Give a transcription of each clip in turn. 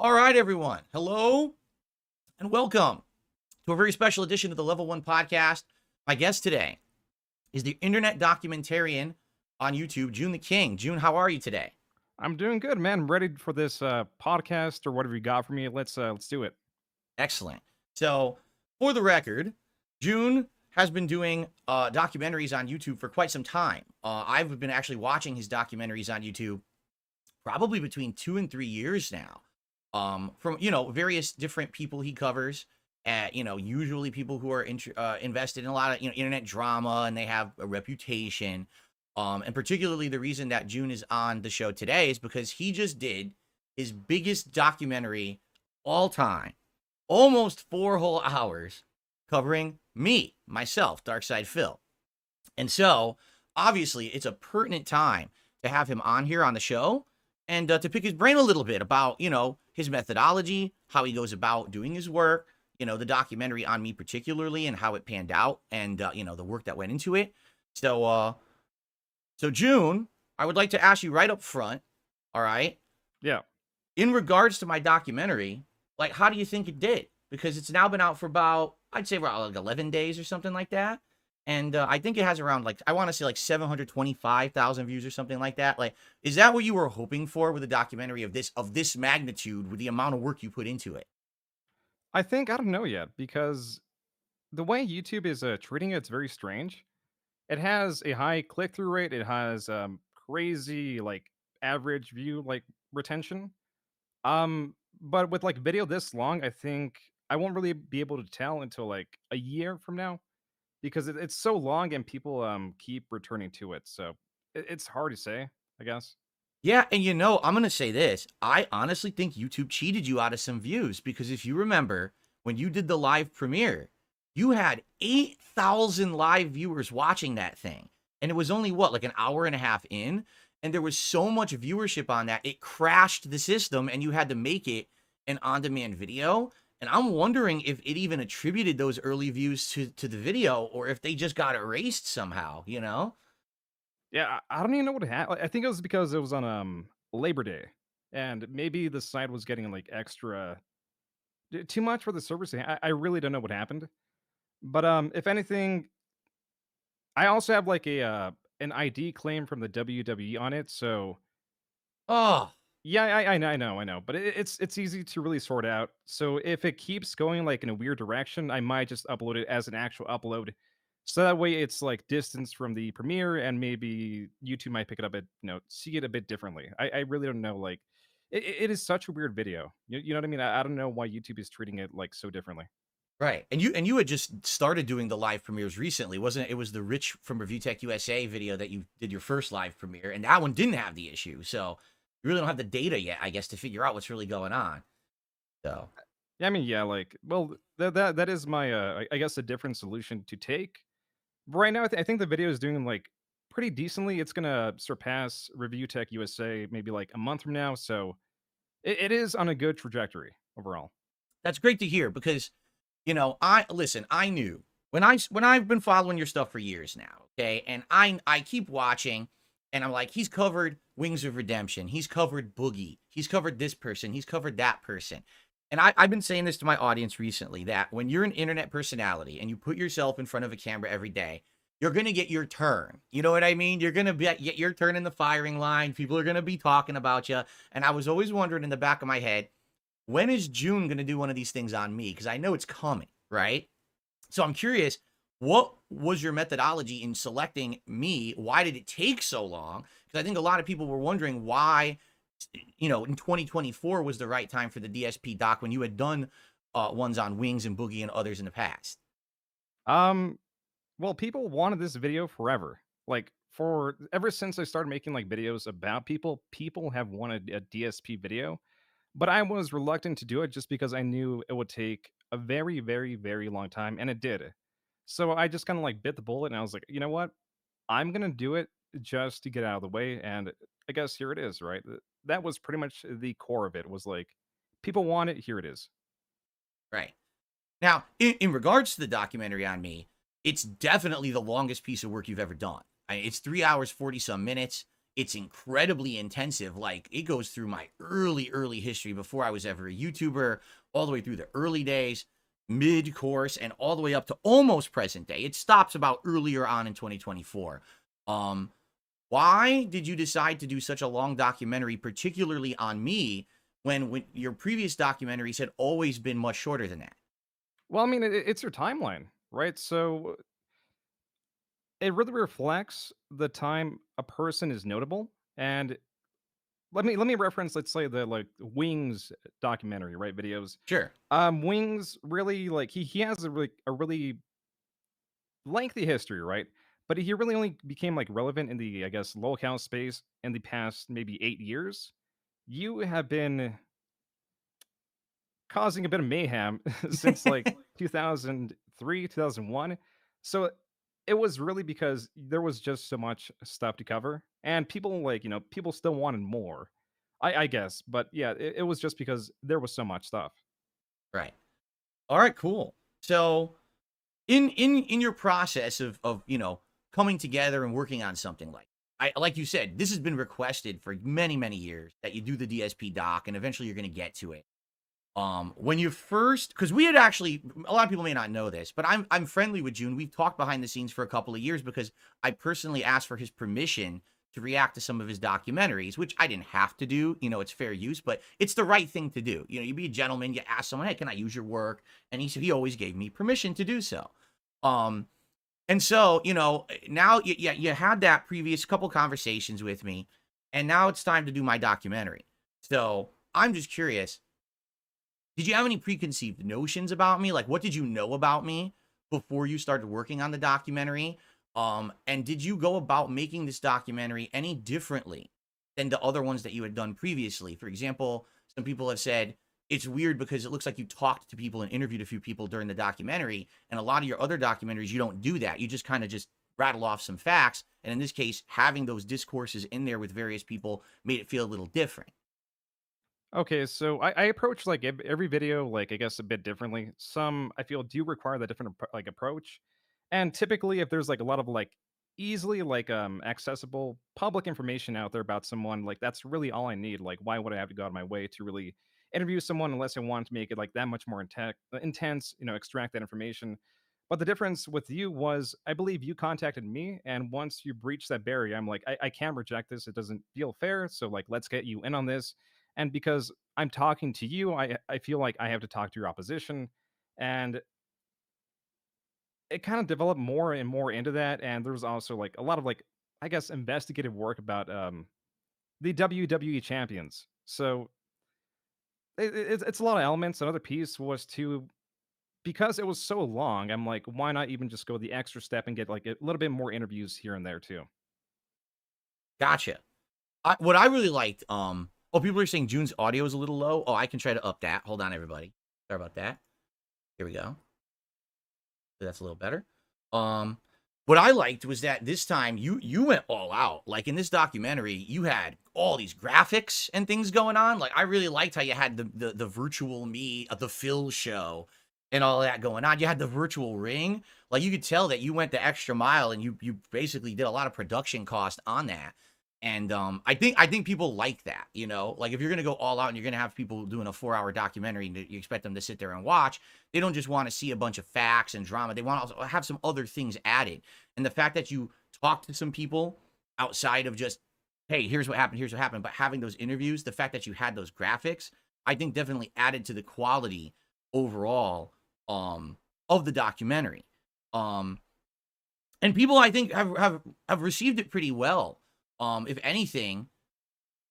All right, everyone. Hello and welcome to a very special edition of the Level 1 podcast. My guest today is the internet documentarian on YouTube, Joon the King. Joon, how are you today? I'm doing good, man. I'm ready for this podcast or whatever you got for me. Let's do it. Excellent. So, for the record, Joon has been doing documentaries on YouTube for quite some time. I've been actually watching his documentaries on YouTube probably between 2 and 3 years now. From various different people he covers. Usually people who are invested in a lot of internet drama and they have a reputation. And particularly the reason that Joon is on the show today is because he just did his biggest documentary all time, almost 4 whole hours, covering myself, Darkside Phil. And so, obviously, it's a pertinent time to have him on here on the show and to pick his brain a little bit about, his methodology, how he goes about doing his work, the documentary on me particularly and how it panned out and, the work that went into it. So Joon, I would like to ask you right up front, all right, Yeah. in regards to my documentary, like, how do you think it did? Because it's now been out for about, I'd say around like 11 days or something like that. And I think it has around like, I want to say like 725,000 views or something like that. Like, is that what you were hoping for with a documentary of this magnitude with the amount of work you put into it? I don't know yet because the way YouTube is treating it's very strange. It has a high click through rate. It has crazy like average view like retention. But with like video this long, I think I won't really be able to tell until like a year from now because it's so long and people keep returning to it. So it's hard to say, I guess. Yeah, and I'm going to say this. I honestly think YouTube cheated you out of some views because if you remember when you did the live premiere, you had 8,000 live viewers watching that thing. And it was only what, like an hour and a half in? And there was so much viewership on that, it crashed the system and you had to make it an on-demand video. And I'm wondering if it even attributed those early views to the video or if they just got erased somehow? Yeah, I don't even know what happened. I think it was because it was on Labor Day, and maybe the site was getting like extra too much for the service. I really don't know what happened, but if anything, I also have like a an ID claim from the WWE on it. So Oh, yeah, I know, but it's easy to really sort out. So if it keeps going like in a weird direction, I might just upload it as an actual upload. So that way it's like distance from the premiere and maybe YouTube might pick it up see it a bit differently. I really don't know. Like it is such a weird video. You know what I mean? I don't know why YouTube is treating it like so differently. right. And you had just started doing the live premieres recently, wasn't it? It was the Rich from Review Tech USA video that you did your first live premiere, and that one didn't have the issue. So you really don't have the data yet, I guess, to figure out what's really going on. So Yeah, I mean, yeah, like well that is my I guess a different solution to take. But right now, I think the video is doing like pretty decently. It's gonna surpass Review Tech USA maybe like a month from now. So it is on a good trajectory overall. that's great to hear because I listen, I knew when I've been following your stuff for years now, okay? And I keep watching and I'm like, he's covered Wings of Redemption, he's covered Boogie, he's covered this person, he's covered that person. And I've been saying this to my audience recently that when you're an internet personality and you put yourself in front of a camera every day, you're going to get your turn. You know what I mean? You're going to get your turn in the firing line. People are going to be talking about you. And I was always wondering in the back of my head, when is Joon going to do one of these things on me? Because I know it's coming, right? So I'm curious, what was your methodology in selecting me? Why did it take so long? Because I think a lot of people were wondering why, in 2024 was the right time for the DSP doc when you had done ones on Wings and Boogie and others in the past. Um, well, people wanted this video forever. Like for ever since I started making like videos about people, people have wanted a DSP video. But I was reluctant to do it just because I knew it would take a very, very, very long time, and it did. So I just kind of like bit the bullet, and I was like, you know what? I'm gonna do it just to get out of the way. And I guess here it is, right? That was pretty much the core of it. Was like, people want it, here it is. Right. Now, in regards to the documentary on me, it's definitely the longest piece of work you've ever done. It's 3 hours, 40 some minutes. It's incredibly intensive. Like, it goes through my early history before I was ever a YouTuber, all the way through the early days, mid course, and all the way up to almost present day. It stops about earlier on in 2024. Why did you decide to do such a long documentary, particularly on me, when your previous documentaries had always been much shorter than that? Well, I mean, it's your timeline, right? So it really reflects the time a person is notable. And let me reference, let's say, the like Wings documentary, right? Videos. Sure. Wings really, like, he has a really lengthy history, right? But he really only became like relevant in the, I guess, locale space in the past maybe 8 years. You have been causing a bit of mayhem since like 2003, 2001. So it was really because there was just so much stuff to cover, and people, like, people still wanted more. I guess, but yeah, it was just because there was so much stuff. Right. All right, cool. So in your process of coming together and working on something, like you said, this has been requested for many years that you do the DSP doc, and eventually you're going to get to it. When you first, because we had actually, a lot of people may not know this, but I'm friendly with Joon. We've talked behind the scenes for a couple of years because I personally asked for his permission to react to some of his documentaries, which I didn't have to do. It's fair use, but it's the right thing to do. You be a gentleman, you ask someone, hey, can I use your work? And he always gave me permission to do so. Um, and so, now you had that previous couple conversations with me, and now it's time to do my documentary. So I'm just curious, did you have any preconceived notions about me? Like, what did you know about me before you started working on the documentary? And did you go about making this documentary any differently than the other ones that you had done previously? For example, some people have said it's weird because it looks like you talked to people and interviewed a few people during the documentary. And a lot of your other documentaries, you don't do that. You just kind of just rattle off some facts. And in this case, having those discourses in there with various people made it feel a little different. Okay, so I approach like every video, like, I guess, a bit differently. Some I feel do require that different like approach, and typically if there's like a lot of like easily like accessible public information out there about someone, like that's really all I need. Like, why would I have to go out of my way to really interview someone unless I want to make it like that much more intense, extract that information. But the difference with you was, I believe you contacted me, and once you breached that barrier, I'm like, I can't reject this. It doesn't feel fair. So like, let's get you in on this. And because I'm talking to you, I feel like I have to talk to your opposition, and it kind of developed more and more into that. And there was also like a lot of like, I guess, investigative work about the WWE champions. So it's a lot of elements. Another piece was to, because it was so long, I'm like, why not even just go the extra step and get like a little bit more interviews here and there too. Gotcha. What I really liked, oh, people are saying June's audio is a little low. Oh, I can try to up that. Hold on, everybody. Sorry about that. Here we go. That's a little better. Um, what I liked was that this time you went all out. Like, in this documentary, you had all these graphics and things going on. Like, I really liked how you had the virtual me, the Phil show, and all that going on. You had the virtual ring. Like, you could tell that you went the extra mile, and you basically did a lot of production cost on that. And I think people like that. Like, if you're gonna go all out and you're gonna have people doing a 4-hour documentary and you expect them to sit there and watch, they don't just want to see a bunch of facts and drama. They want to also have some other things added. And the fact that you talked to some people outside of just, hey, here's what happened, but having those interviews, the fact that you had those graphics, I think definitely added to the quality overall of the documentary. Um, and people, I think, have received it pretty well. If anything,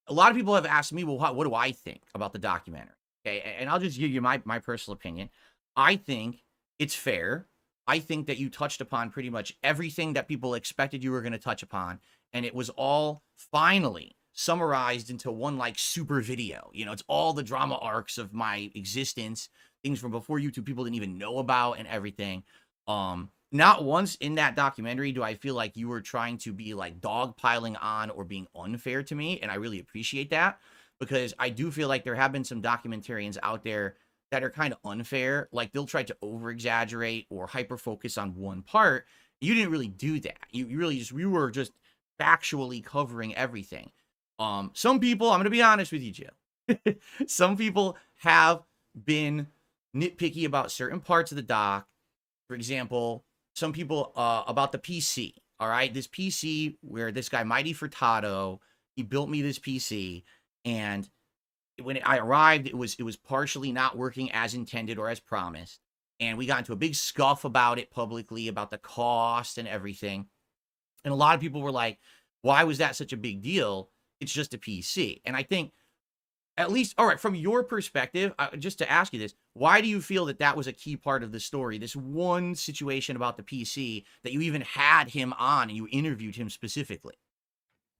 a lot of people have asked me, well, what do I think about the documentary? Okay, and I'll just give you my personal opinion. I think it's fair. I think that you touched upon pretty much everything that people expected you were going to touch upon, and it was all finally summarized into one like super video. It's all the drama arcs of my existence, things from before YouTube people didn't even know about, and everything. Not once in that documentary do I feel like you were trying to be like dogpiling on or being unfair to me, and I really appreciate that, because I do feel like there have been some documentarians out there that are kind of unfair. Like, they'll try to over exaggerate or hyper focus on one part. You didn't really do that. You really just, we were just factually covering everything. Some people, I'm going to be honest with you, Jim. Some people have been nitpicky about certain parts of the doc. For example, some people about the PC. All right, this PC where this guy Mighty Furtado, he built me this PC, and when I arrived, it was partially not working as intended or as promised, and we got into a big scuff about it publicly about the cost and everything. And a lot of people were like, "Why was that such a big deal? It's just a PC." And I think at least, all right, from your perspective, just to ask you this, why do you feel that that was a key part of the story? This one situation about the PC that you even had him on and you interviewed him specifically.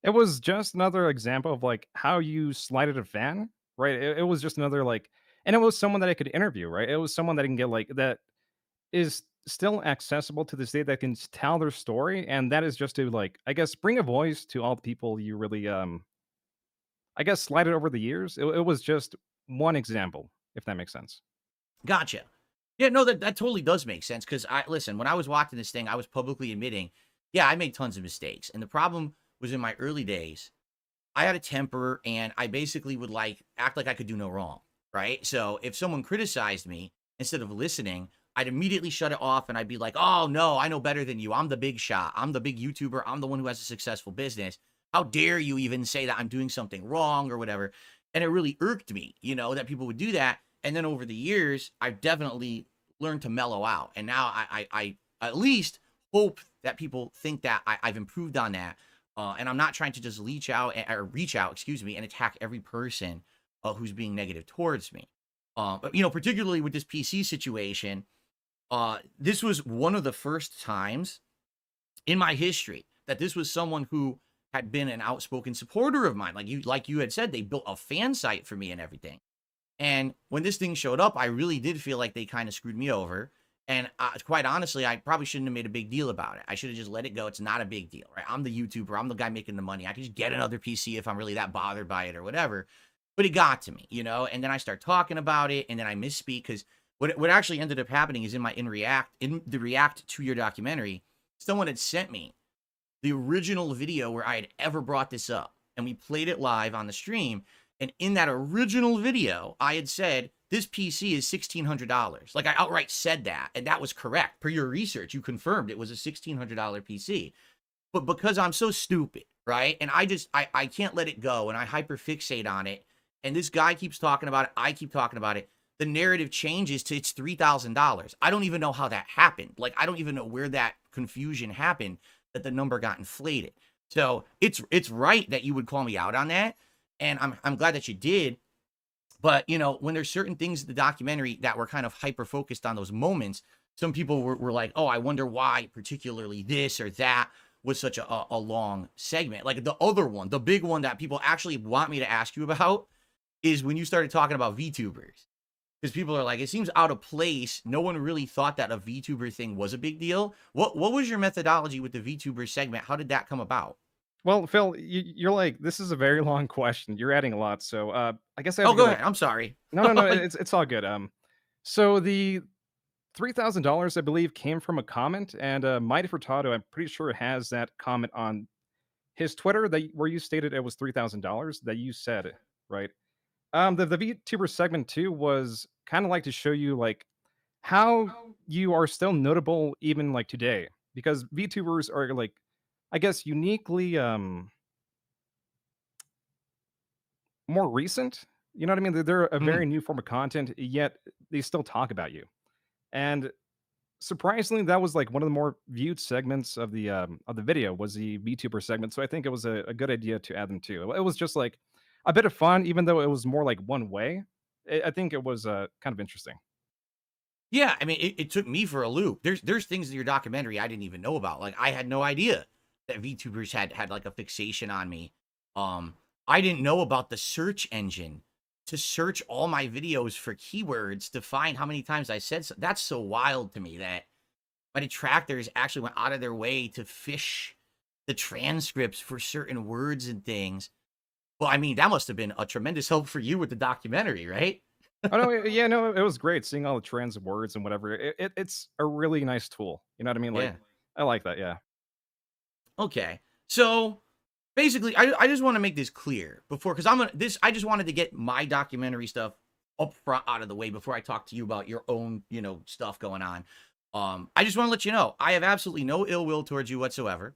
It was just another example of, like, how you slighted a fan, right? It was just another, like, and it was someone that I could interview, right? It was someone that I can get, like, that is still accessible to this day that can tell their story, and that is just to, like, I guess, bring a voice to all the people you really, I guess, slighted over the years. It was just one example, if that makes sense. Gotcha. Yeah, no, that totally does make sense. Because I listen, when I was watching this thing, I was publicly admitting, yeah, I made tons of mistakes. And the problem was in my early days, I had a temper and I basically would like act like I could do no wrong. Right. So if someone criticized me, instead of listening, I'd immediately shut it off and I'd be like, oh no, I know better than you. I'm the big shot. I'm the big YouTuber. I'm the one who has a successful business. How dare you even say that I'm doing something wrong or whatever? And it really irked me, that people would do that. And then over the years, I've definitely learned to mellow out. And now I at least hope that people think that I've improved on that. And I'm not trying to just or reach out, excuse me, and attack every person who's being negative towards me. But particularly with this PC situation, this was one of the first times in my history that this was someone who had been an outspoken supporter of mine. Like you had said, they built a fan site for me and everything. And when this thing showed up, I really did feel like they kind of screwed me over. And quite honestly, I probably shouldn't have made a big deal about it. I should have just let it go. It's not a big deal, right? I'm the YouTuber. I'm the guy making the money. I can just get another PC if I'm really that bothered by it or whatever. But it got to me, and then I start talking about it and then I misspeak because what actually ended up happening is in the react to your documentary, someone had sent me the original video where I had ever brought this up. And we played it live on the stream. And in that original video, I had said, this PC is $1,600. Like I outright said that. And that was correct. Per your research, you confirmed it was a $1,600 PC. But because I'm so stupid, right? And I can't let it go. And I hyperfixate on it. And this guy keeps talking about it. I keep talking about it. The narrative changes to it's $3,000. I don't even know how that happened. Like, I don't even know where that confusion happened, that the number got inflated. So it's right that you would call me out on that. And I'm glad that you did. But, when there's certain things in the documentary that were kind of hyper focused on those moments, some people were like, oh, I wonder why particularly this or that was such a long segment. Like the other one, the big one that people actually want me to ask you about is when you started talking about VTubers. Because people are like, it seems out of place. No one really thought that a VTuber thing was a big deal. What was your methodology with the VTuber segment? How did that come about? Well, Phil, you're like, this is a very long question. You're adding a lot, so I guess I have Oh, to go go like, ahead. I'm sorry. no, no, no, it's all good. So the $3,000, I believe, came from a comment, and Mighty Furtado, I'm pretty sure, has that comment on his Twitter where you stated it was $3,000 that you said, right? The VTuber segment too was kind of like to show you like how you are still notable even like today because VTubers are like, I guess, uniquely more recent. You know what I mean? They're a Mhm. very new form of content, yet they still talk about you. And surprisingly, that was like one of the more viewed segments of the video was the VTuber segment. So I think it was a good idea to add them too. It was just like a bit of fun, even though it was more like one way. I think it was kind of interesting. Yeah, I mean, it took me for a loop. There's things in your documentary I didn't even know about. Like I had no idea that VTubers had like a fixation on me. I didn't know about the search engine to search all my videos for keywords to find how many times I said so. That's so wild to me that my detractors actually went out of their way to fish the transcripts for certain words and things. Well, I mean, that must have been a tremendous help for you with the documentary, right? Oh no, yeah, no, it was great seeing all the trends of words and whatever. It's a really nice tool. You know what I mean? Like, Yeah. I like that. Yeah. Okay. So basically, I just want to make this clear before, because I just wanted to get my documentary stuff up front out of the way before I talk to you about your own, stuff going on. I just want to let you know I have absolutely no ill will towards you whatsoever.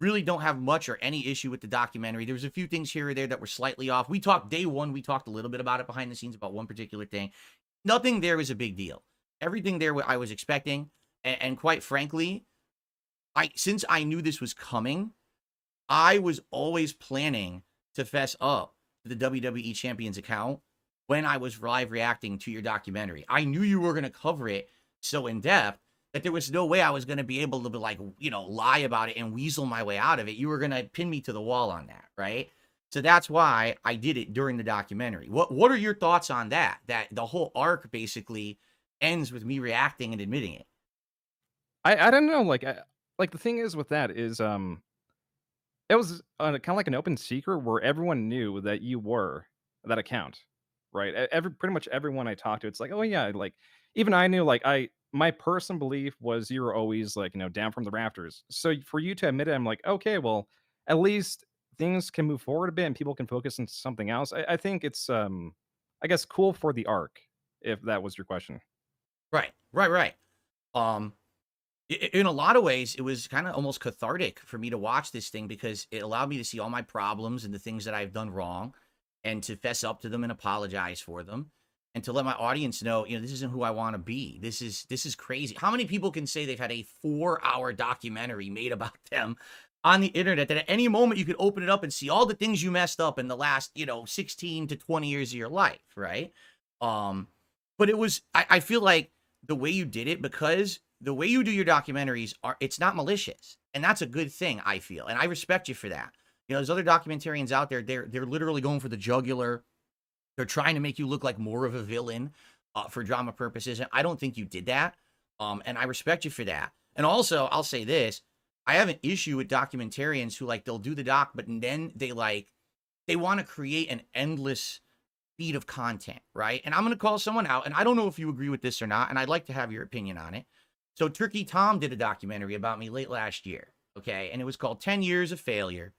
Really don't have much or any issue with the documentary. There was a few things here or there that were slightly off. We talked day one. We talked a little bit about it behind the scenes about one particular thing. Nothing there was a big deal. Everything there I was expecting, and quite frankly, since I knew this was coming, I was always planning to fess up to the WWE Champions account when I was live reacting to your documentary. I knew you were going to cover it so in depth that there was no way I was going to be able to lie about it and weasel my way out of it. You were going to pin me to the wall on that, right? So that's why I did it during the documentary. What are your thoughts on that? That the whole arc basically ends with me reacting and admitting it. I don't know, like the thing is with that is it was kind of like an open secret where everyone knew that you were that account, right? Pretty much everyone I talked to, it's like, oh yeah, like even I knew, like my personal belief was you were always like down from the rafters. So for you to admit it, I'm like, okay, well, at least things can move forward a bit and people can focus on something else. I think it's I guess cool for the arc, if that was your question. Right, right, right. Um, in a lot of ways, it was kind of almost cathartic for me to watch this thing because it allowed me to see all my problems and the things that I've done wrong and to fess up to them and apologize for them and to let my audience know, this isn't who I want to be. This is crazy. How many people can say they've had a 4-hour documentary made about them on the internet that at any moment you could open it up and see all the things you messed up in the last, 16 to 20 years of your life, right? But I feel like the way you did it, because the way you do your documentaries it's not malicious, and that's a good thing, I feel, and I respect you for that. There's other documentarians out there, they're literally going for the jugular. They're trying to make you look like more of a villain for drama purposes, and I don't think you did that. And I respect you for that. And also, I'll say this: I have an issue with documentarians who they'll do the doc, but then they want to create an endless feed of content, right? And I'm going to call someone out, and I don't know if you agree with this or not, and I'd like to have your opinion on it. So Turkey Tom did a documentary about me late last year, okay? And it was called 10 Years of Failure.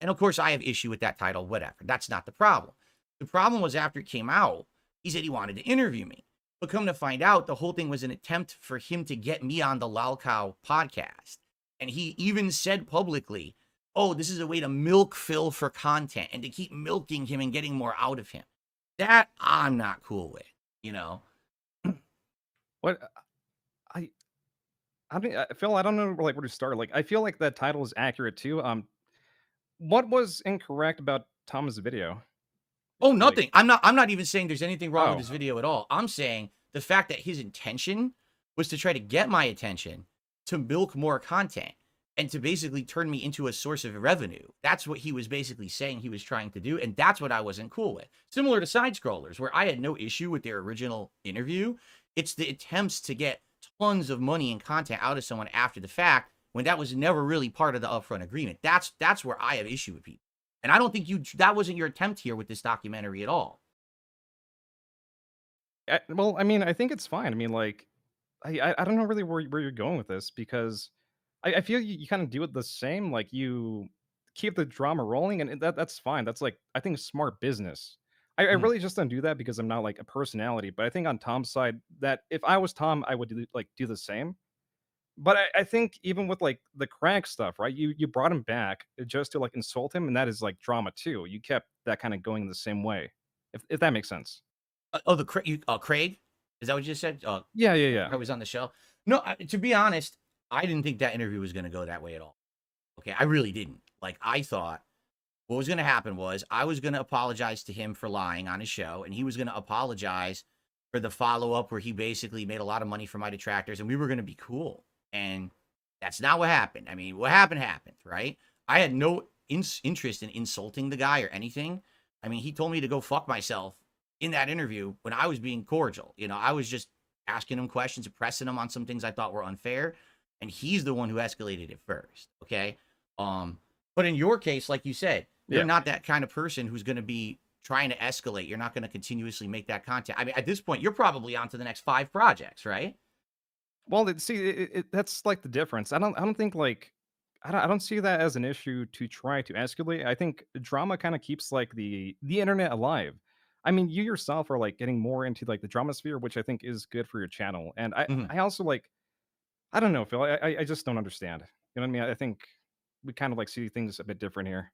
And of course, I have issue with that title, whatever. That's not the problem. The problem was after it came out, he said he wanted to interview me. But come to find out, the whole thing was an attempt for him to get me on the Lalcow podcast. And he even said publicly, oh, this is a way to milk Phil for content and to keep milking him and getting more out of him. That I'm not cool with. What I I mean, Phil, I don't know like where to start. Like, I feel like that title is accurate too. What was incorrect about Tom's video? Oh, Like, nothing. I'm not even saying there's anything wrong with oh, this video at all. I'm saying the fact that his intention was to try to get my attention, to milk more content, and to basically turn me into a source of revenue. That's what he was basically saying he was trying to do, and that's what I wasn't cool with. Similar to side scrollers, where I had no issue with their original interview. It's the attempts to get tons of money and content out of someone after the fact when that was never really part of the upfront agreement. That's where I have issue with people. And I don't think that wasn't your attempt here with this documentary at all. well, I mean, I think it's fine. I mean, like, I don't know really where you're going with this because I feel you kind of do it the same. Like, you keep the drama rolling, and that's fine. That's like I think smart business. I Mhm. really just don't do that because I'm not like a personality. But I think on Tom's side, that if I was Tom, I would do the same. But I think even with like the crack stuff, right? You brought him back just to like insult him, and that is like drama too. You kept that kind of going the same way, if that makes sense. Oh, Craig? Is that what you just said? Yeah, yeah, yeah. I was on the show. No, to be honest, I didn't think that interview was going to go that way at all. Okay, I really didn't. I thought what was going to happen was I was going to apologize to him for lying on his show, and he was going to apologize for the follow up where he basically made a lot of money for my detractors, and we were going to be cool. And that's not what happened. I mean, what happened, right? I had no interest in insulting the guy or anything. I mean, he told me to go fuck myself in that interview when I was being cordial. I was just asking him questions, pressing him on some things I thought were unfair, and he's the one who escalated it first. Okay. But in your case, like you said, you're Yeah. not that kind of person who's going to be trying to escalate. You're not going to continuously make that content. I mean, at this point, you're probably on to the next 5 projects, right? Well, see, that's like the difference. I don't think like I don't see that as an issue to try to escalate. I think drama kind of keeps like the internet alive. I mean, you yourself are like getting more into like the drama sphere, which I think is good for your channel. And I Mhm. I also like I don't know, Phil. I just don't understand. You know what I mean? I think we kind of like see things a bit different here.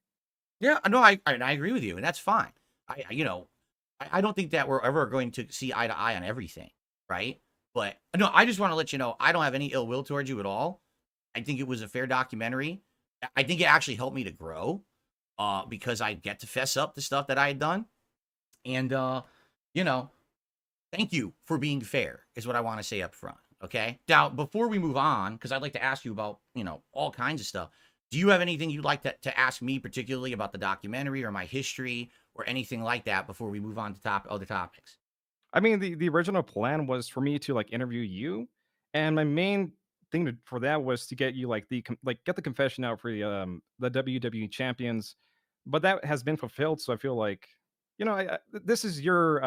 Yeah, no, I agree with you, and that's fine. I don't think that we're ever going to see eye to eye on everything, right? But no, I just want to let you know I don't have any ill will towards you at all. I think it was a fair documentary. I think it actually helped me to grow, because I get to fess up the stuff that I had done, and you know, thank you for being fair, is what I want to say up front. Okay. Now, before we move on, because I'd like to ask you about, all kinds of stuff. Do you have anything you'd like to ask me, particularly about the documentary or my history or anything like that before we move on to other topics? I mean, the original plan was for me to like interview you, and my main thing for that was to get you like get the confession out for the WWE champions, but that has been fulfilled. So I feel like this is your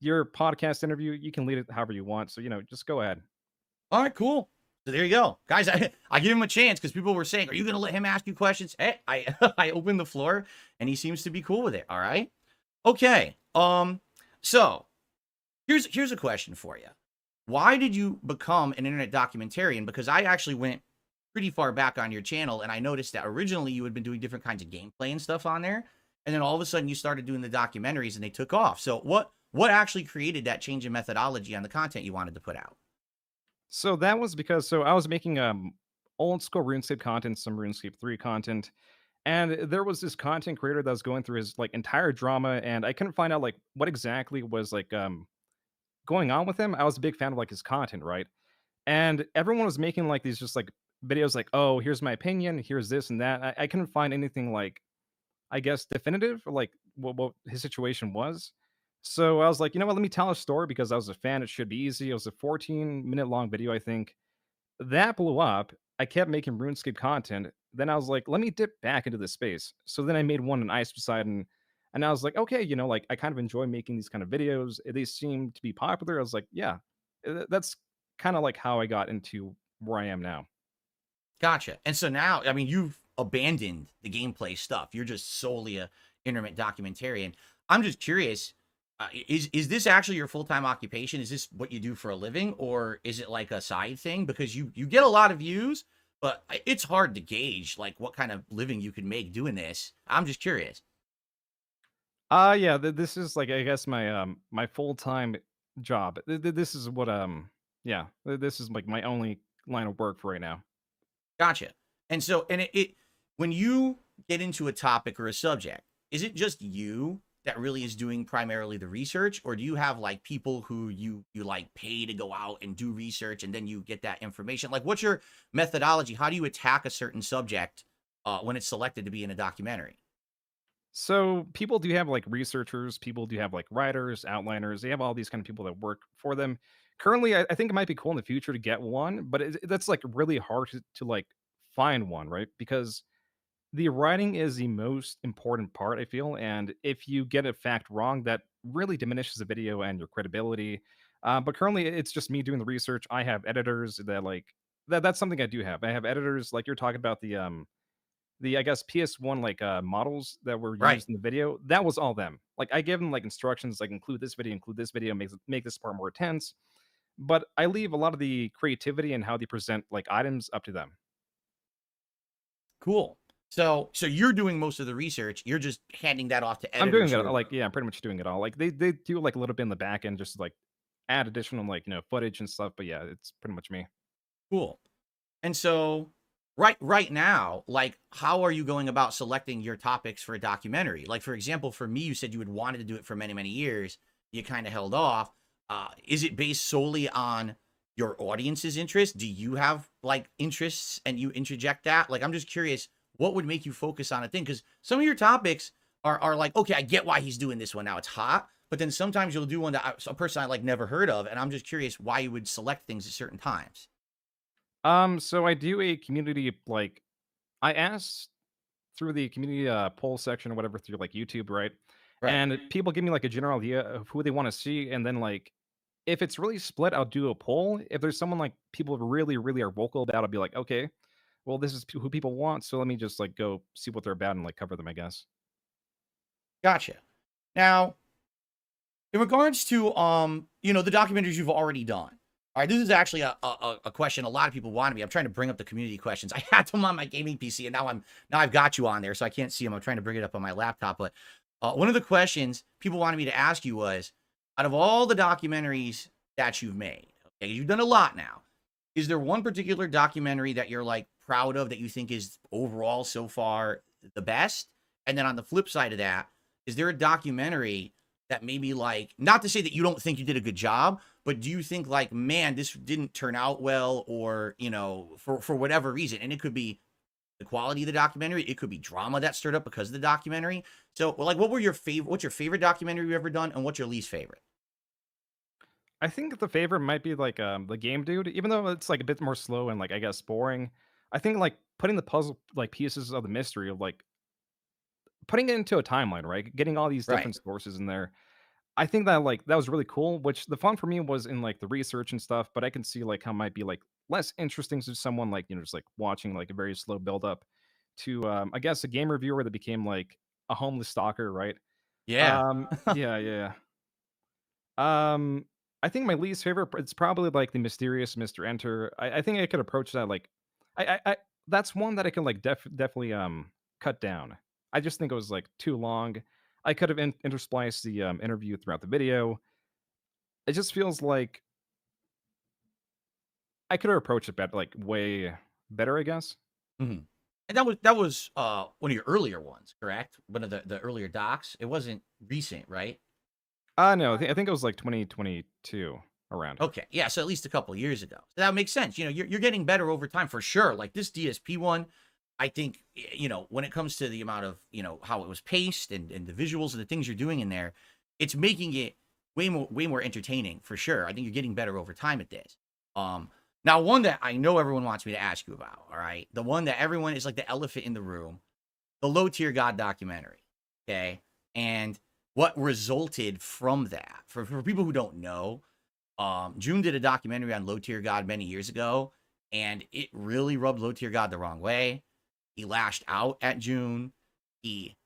podcast interview. You can lead it however you want. So just go ahead. All right, cool. So there you go. Guys, I give him a chance because people were saying, are you going to let him ask you questions? Hey, I opened the floor and he seems to be cool with it. All right. Okay. So here's a question for you. Why did you become an internet documentarian? Because I actually went pretty far back on your channel and I noticed that originally you had been doing different kinds of gameplay and stuff on there. And then all of a sudden you started doing the documentaries and they took off. So what actually created that change in methodology on the content you wanted to put out? So that was because I was making old school RuneScape content, some RuneScape 3 content, and there was this content creator that was going through his like entire drama, and I couldn't find out like what exactly was like going on with him. I was a big fan of like his content, right? And everyone was making like these just like videos like, oh, here's my opinion, here's this and that. I couldn't find anything like I guess definitive or like what his situation was. So I was like, you know what, let me tell a story because I was a fan. It should be easy. It was a 14-minute long video, I think. That blew up. I kept making RuneScape content. Then I was like, let me dip back into this space. So then I made one in Ice Poseidon. And I was like, okay, like I kind of enjoy making these kind of videos. They seem to be popular. I was like, yeah, that's kind of like how I got into where I am now. Gotcha. And so now, I mean, you've abandoned the gameplay stuff. You're just solely a internet documentarian. I'm just curious, is this actually your full-time occupation? Is this what you do for a living, or is it like a side thing? Because you get a lot of views, but it's hard to gauge like what kind of living you can make doing this. I'm just curious. Yeah, this is like I guess my full-time job. This is what yeah, this is like my only line of work for right now. Gotcha. And so, and when you get into a topic or a subject, is it just you that really is doing primarily the research, or do you have like people who you like pay to go out and do research, and then you get that information? Like, what's your methodology? How do you attack a certain subject when it's selected to be in a documentary? So people do have like researchers, people do have like writers, outliners. They have all these kind of people that work for them. Currently, I think it might be cool in the future to get one, but that's like really hard to like find one, right? Because the writing is the most important part, I feel. And if you get a fact wrong, that really diminishes the video and your credibility. But currently, it's just me doing the research. I have editors that like that's something I do have. I have editors like you're talking about the I guess PS1 like models that were Right. used in the video. That was all them. Like I gave them like instructions like include this video, make this part more intense. But I leave a lot of the creativity and how they present like items up to them. Cool. So you're doing most of the research. You're just handing that off to I'm doing editors it who are like yeah, I'm pretty much doing it all. Like they do like a little bit in the back end just to, like add additional like footage and stuff. But yeah, it's pretty much me. cool. And so right now, like how are you going about selecting your topics for a documentary? Like for example, for me, you said you had wanted to do it for many, many years. You kind of held off. Is it based solely on your audience's interest? Do you have like interests and you interject that? Like I'm just curious, what would make you focus on a thing? Because some of your topics are like, okay, I get why he's doing this one now. It's hot. But then sometimes you'll do one that a person I like never heard of, and I'm just curious why you would select things at certain times. So I do a community like I asked through the community poll section or whatever through like YouTube, right? Right. And people give me like a general idea of who they want to see, and then like if it's really split, I'll do a poll. If there's someone like people really, really are vocal about, I'll be like, okay. well, this is who people want, so let me just like go see what they're about and like cover them, I guess. Gotcha. Now, in regards to the documentaries you've already done. All right, this is actually a question a lot of people want to be. I'm trying to bring up the community questions. I had them on my gaming PC, and now I've got you on there, so I can't see them. I'm trying to bring it up on my laptop. But one of the questions people wanted me to ask you was, out of all the documentaries that you've made, okay, you've done a lot now. Is there one particular documentary that you're like proud of that you think is overall so far the best? And then on the flip side of that, is there a documentary that maybe like, not to say that you don't think you did a good job, but do you think like, man, this didn't turn out well, or for whatever reason? And it could be the quality of the documentary, it could be drama that stirred up because of the documentary. So like, what's your favorite documentary you've ever done, and what's your least favorite? I think the favorite might be like the game dude, even though it's like a bit more slow and like I guess boring. I think like putting the puzzle like pieces of the mystery of like putting it into a timeline, right? Getting all these Right. different sources in there. I think that like that was really cool. Which the fun for me was in like the research and stuff, but I can see like how it might be like less interesting to someone like just like watching like a very slow build up to I guess a game reviewer that became like a homeless stalker, right? Yeah. Yeah, yeah. Um, I think my least favorite, it's probably like the mysterious Mr. Enter. I think I could approach that like, I that's one that I can like definitely cut down. I just think it was like too long. I could have interspliced the interview throughout the video. It just feels like I could have approached it better, like way better, I guess. Mhm. And that was one of your earlier ones, correct? One of the earlier docs. It wasn't recent, right? No, I think it was like 2022 around. Okay, yeah, so at least a couple years ago. So that makes sense. You're getting better over time for sure. Like this DSP one, I think when it comes to the amount of how it was paced and the visuals and the things you're doing in there, it's making it way more entertaining for sure. I think you're getting better over time at this. Um, Now one that I know everyone wants me to ask you about. All right, the one that everyone is like the elephant in the room, the low tier god documentary. Okay, and what resulted from that for people who don't know. Joon did a documentary on Low Tier God many years ago, and it really rubbed Low Tier God the wrong way. He lashed out at Joon. He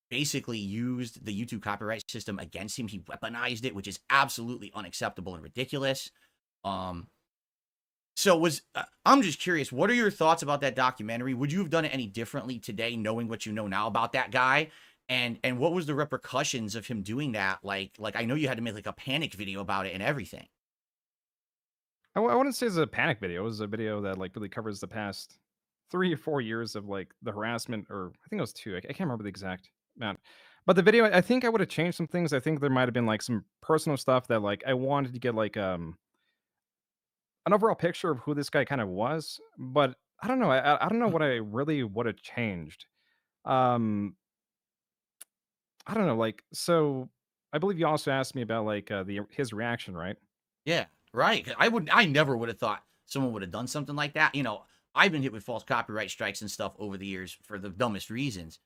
basically used the YouTube copyright system against him. He weaponized it, which is absolutely unacceptable and ridiculous. Um, I'm just curious, what are your thoughts about that documentary? Would you have done it any differently today, knowing what you know now about that guy? And what was the repercussions of him doing that? Like I know you had to make like a panic video about it and everything. I wouldn't say it's a panic video. It was a video that like really covers the past 3 or 4 years of like the harassment, or I think it was two. I can't remember the exact amount. But the video, I think I would have changed some things. I think there might have been like some personal stuff that like I wanted to get like an overall picture of who this guy kind of was. But I don't know. I don't know what I really would have changed. Um, I don't know. Like so, I believe you also asked me about like the his reaction, right? Yeah, right. 'Cause I never would have thought someone would have done something like that. I've been hit with false copyright strikes and stuff over the years for the dumbest reasons.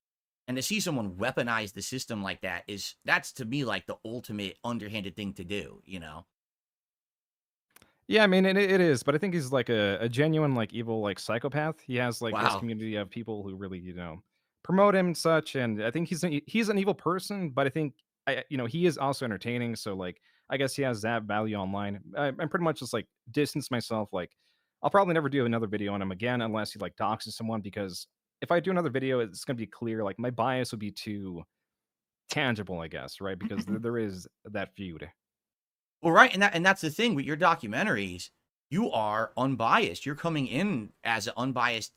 And to see someone weaponize the system like that's to me like the ultimate underhanded thing to do. Yeah, I mean, it is, but I think he's like a genuine, like evil, like psychopath. He has like this Wow. community of people who really, promote him and such. And I think he's an evil person, but I think he is also entertaining. So like, I guess he has that value online. I'm pretty much just like distance myself. Like, I'll probably never do another video on him again unless he like doxes someone, because if I do another video, it's gonna be clear. Like my bias would be too tangible, I guess, right? Because there is that feud. Well, right, and that's the thing with your documentaries. You are unbiased. You're coming in as an unbiased,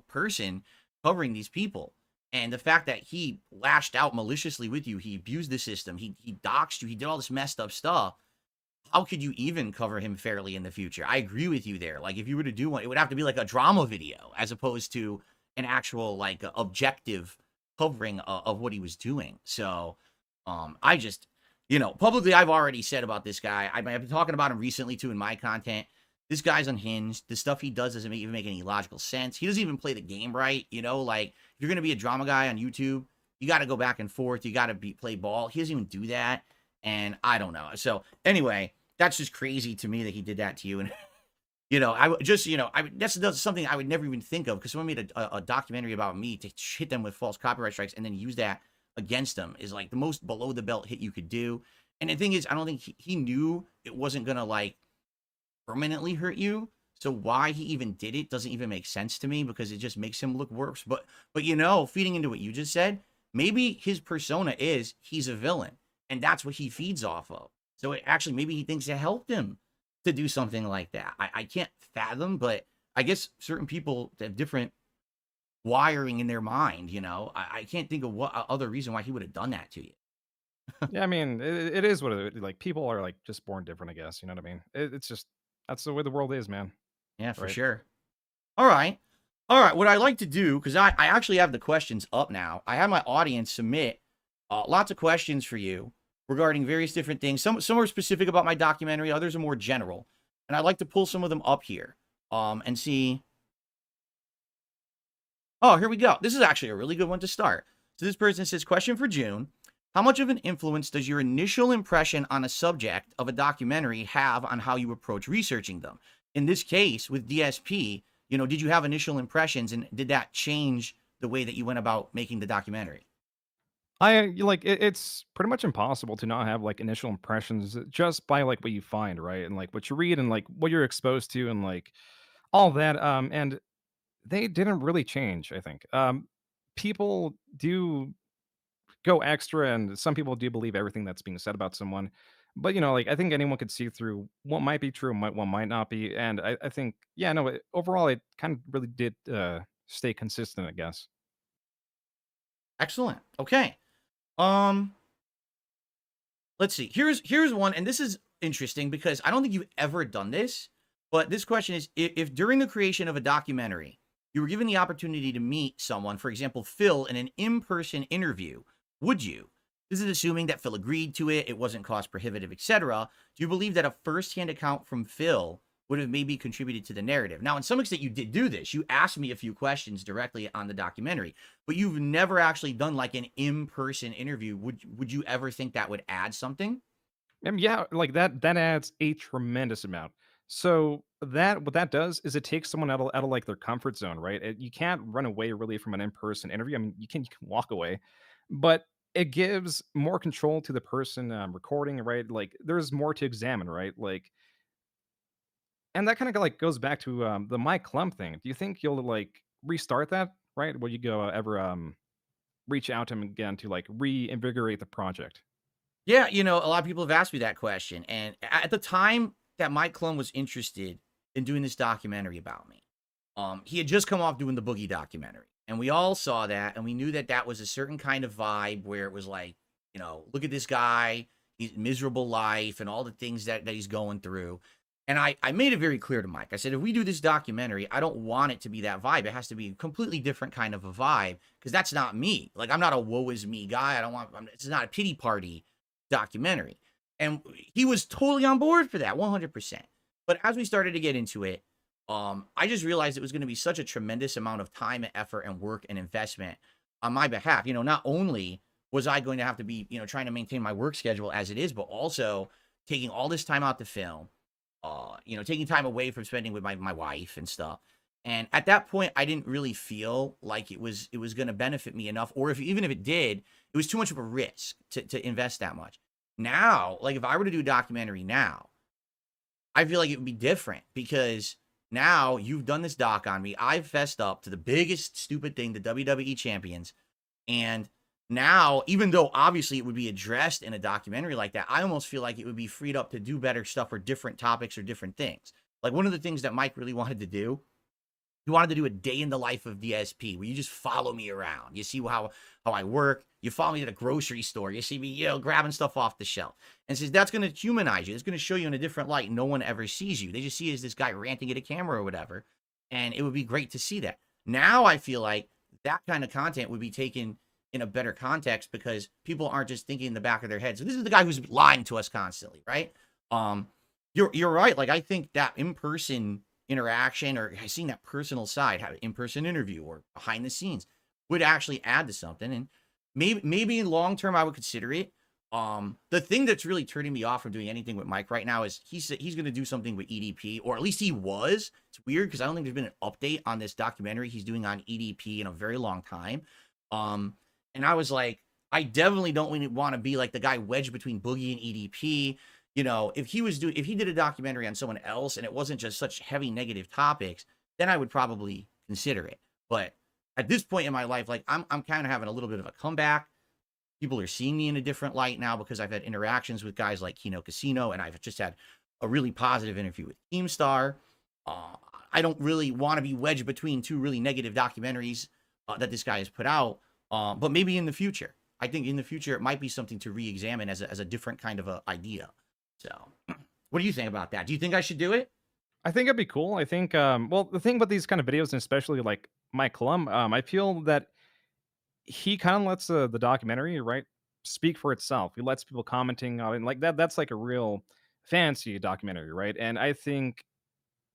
person covering these people. And the fact that he lashed out maliciously with you, he abused the system, he doxed you, he did all this messed up stuff. How could you even cover him fairly in the future? I agree with you there. Like if you were to do one, it would have to be like a drama video as opposed to an actual like objective covering of what he was doing. So, I just, publicly, I've already said about this guy. I've been talking about him recently too in my content. This guy's unhinged. The stuff he does doesn't even make any logical sense. He doesn't even play the game right. Like if you're gonna be a drama guy on YouTube, you got to go back and forth. You got to play ball. He doesn't even do that. And I don't know. So anyway, that's just crazy to me that he did that to you. And I would just, that's something I would never even think of because someone made a documentary about me to hit them with false copyright strikes and then use that against them is like the most below the belt hit you could do. And the thing is, I don't think he knew it wasn't gonna like permanently hurt you. So why he even did it doesn't even make sense to me because it just makes him look worse. But feeding into what you just said, maybe his persona is he's a villain and that's what he feeds off of. So actually maybe he thinks it helped him to do something like that. I can't fathom, but I guess certain people have different wiring in their mind, I can't think of what other reason why he would have done that to you. Yeah, I mean, it is what it like. People are like just born different, I guess. You know what I mean? It's just that's the way the world is, man. Yeah, for Right? sure. All right. All right. What I like to do, because I actually have the questions up now, I have my audience submit lots of questions for you regarding various different things. Some are specific about my documentary, others are more general. And I'd like to pull some of them up here and see. Oh, here we go. This is actually a really good one to start. So this person says, question for June. How much of an influence does your initial impression on a subject of a documentary have on how you approach researching them? In this case, with DSP, did you have initial impressions and did that change the way that you went about making the documentary? It's pretty much impossible to not have like initial impressions just by like what you find, right? And like what you read and like what you're exposed to and like all that. And they didn't really change, I think. People do go extra, and some people do believe everything that's being said about someone. But like I think anyone could see through what might be true and what might not be. And I think, yeah, no, overall it kind of really did stay consistent, I guess. Excellent. Okay. Um, let's see. Here's one, and this is interesting because I don't think you've ever done this, but this question is if during the creation of a documentary, you were given the opportunity to meet someone, for example, Phil, in an in-person interview, would you? This is assuming that Phil agreed to it, it wasn't cost prohibitive, etc. Do you believe that a first-hand account from Phil would have maybe contributed to the narrative? Now, in some extent, you did do this. You asked me a few questions directly on the documentary, but you've never actually done like an in-person interview. Would you ever think that would add something? Yeah, like that adds a tremendous amount. So that what that does is it takes someone out of like their comfort zone, right? You can't run away really from an in-person interview. I mean, you can walk away, but it gives more control to the person recording, right? Like there's more to examine, right? Like, and that kind of like goes back to the Mike Klum thing. Do you think you'll like restart that, right? Will you go ever reach out to him again to like reinvigorate the project? Yeah, a lot of people have asked me that question. And at the time that Mike Klum was interested in doing this documentary about me, he had just come off doing the Boogie documentary. And we all saw that. And we knew that that was a certain kind of vibe where it was like, look at this guy, he's miserable life and all the things that he's going through. And I made it very clear to Mike. I said, if we do this documentary, I don't want it to be that vibe. It has to be a completely different kind of a vibe because that's not me. Like, I'm not a woe is me guy. It's not a pity party documentary. And he was totally on board for that, 100%. But as we started to get into it, I just realized it was going to be such a tremendous amount of time and effort and work and investment on my behalf. Not only was I going to have to be, trying to maintain my work schedule as it is, but also taking all this time out to film, taking time away from spending with my wife and stuff. And at that point, I didn't really feel like it was going to benefit me enough, or even if it did, it was too much of a risk to invest that much. Now, like if I were to do a documentary now, I feel like it would be different because now you've done this doc on me. I've fessed up to the biggest stupid thing, the WWE champions. And now, even though obviously it would be addressed in a documentary like that, I almost feel like it would be freed up to do better stuff for different topics or different things. Like one of the things that Mike really wanted to do, he wanted to do a day in the life of DSP where you just follow me around. You see how I work. You follow me to the grocery store. You see me, grabbing stuff off the shelf. And says that's going to humanize you. It's going to show you in a different light. No one ever sees you. They just see you as this guy ranting at a camera or whatever. And it would be great to see that. Now I feel like that kind of content would be taken in a better context because people aren't just thinking in the back of their head. So this is the guy who's lying to us constantly, right? You're right. Like I think that in-person interaction or seeing that personal side, have an in-person interview or behind the scenes would actually add to something. And maybe in long term I would consider it. The thing that's really turning me off from doing anything with Mike right now is he's going to do something with EDP, or at least he was. It's weird because I don't think there's been an update on this documentary he's doing on EDP in a very long time. Um, and I was like, I definitely don't want to be like the guy wedged between Boogie and EDP. You know, if he did a documentary on someone else and it wasn't just such heavy negative topics, then I would probably consider it. But at this point in my life, like I'm kind of having a little bit of a comeback. People are seeing me in a different light now because I've had interactions with guys like Kino Casino, and I've just had a really positive interview with Keemstar. I don't really want to be wedged between two really negative documentaries that this guy has put out, but maybe in the future. I think in the future it might be something to re-examine as a different kind of a idea. So, what do you think about that? Do you think I should do it? I think it'd be cool. I think, well, the thing about these kind of videos, and especially like Mike Clum, I feel that he kind of lets the documentary, right, speak for itself. He lets people commenting on it, and like that. That's like a real fancy documentary, right? And I think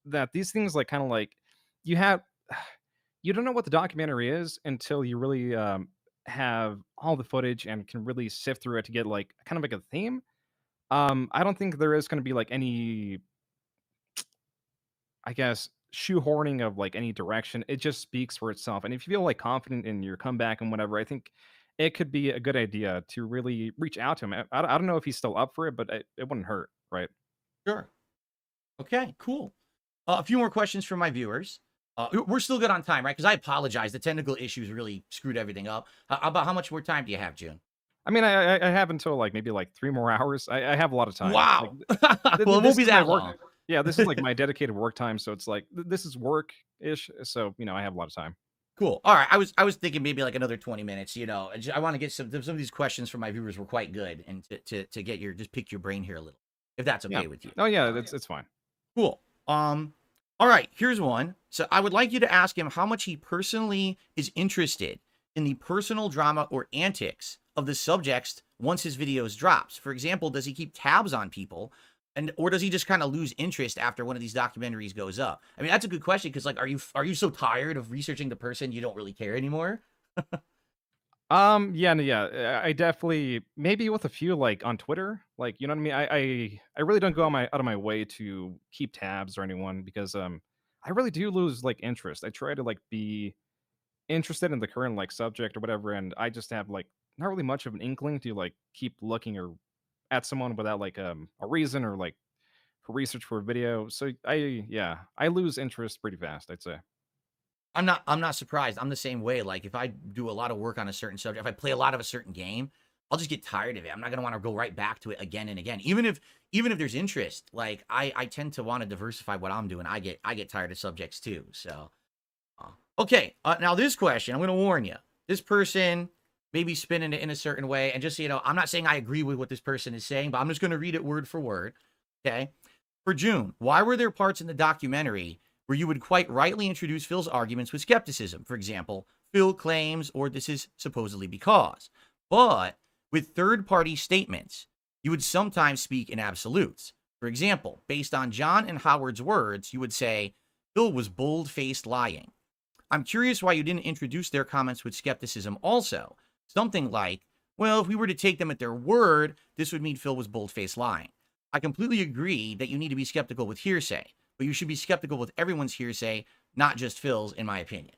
that these things, like, kind of like you have, you don't know what the documentary is until you really have all the footage and can really sift through it to get like kind of like a theme. I don't think there is going to be like any, I guess, shoehorning of like any direction. It just speaks for itself. And if you feel like confident in your comeback and whatever, I think it could be a good idea to really reach out to him. I don't know if he's still up for it, but it wouldn't hurt, right? Sure. Okay, cool. A few more questions from my viewers. We're still good on time, right? Because I apologize. The technical issues really screwed everything up. About how much more time do you have, June? I mean, I have until like maybe like 3 more hours. I have a lot of time. Like Wow. Well, it won't this be is my that work. long. Yeah, this is like my dedicated work time. So it's like this is work ish. So I have a lot of time. Cool. All right. I was thinking maybe like another 20 minutes. I want to get some of these questions from my viewers were quite good, and to get your just pick your brain here a little, if that's Yeah. okay with you. Oh yeah, it's fine. Cool. All right, here's one. So I would like you to ask him how much he personally is interested in the personal drama or antics of the subjects once his videos drops. For example, does he keep tabs on people, or does he just kind of lose interest after one of these documentaries goes up? I mean, that's a good question because like, are you so tired of researching the person you don't really care anymore? Yeah, no, yeah. I definitely, maybe with a few like on Twitter, like you know what I mean. I really don't go out of my way to keep tabs or anyone because I really do lose like interest. I try to like be interested in the current like subject or whatever, and I just have like not really much of an inkling to like keep looking or at someone without like a reason or like for research for a video. So I lose interest pretty fast, I'd say. I'm not surprised. I'm the same way. Like if I do a lot of work on a certain subject, if I play a lot of a certain game, I'll just get tired of it. I'm not gonna want to go right back to it again and again. Even if there's interest, like I tend to want to diversify what I'm doing. I get tired of subjects too. So okay. Now this question, I'm gonna warn you. This person may be spinning it in a certain way, and just so you know, I'm not saying I agree with what this person is saying, but I'm just gonna read it word for word. Okay. For June, why were there parts in the documentary where you would quite rightly introduce Phil's arguments with skepticism? For example, Phil claims, or this is supposedly because. But with third party statements, you would sometimes speak in absolutes. For example, based on John and Howard's words, you would say, Phil was bold faced lying. I'm curious why you didn't introduce their comments with skepticism also. Something like, well, if we were to take them at their word, this would mean Phil was bold faced lying. I completely agree that you need to be skeptical with hearsay, but you should be skeptical with everyone's hearsay, not just Phil's, in my opinion.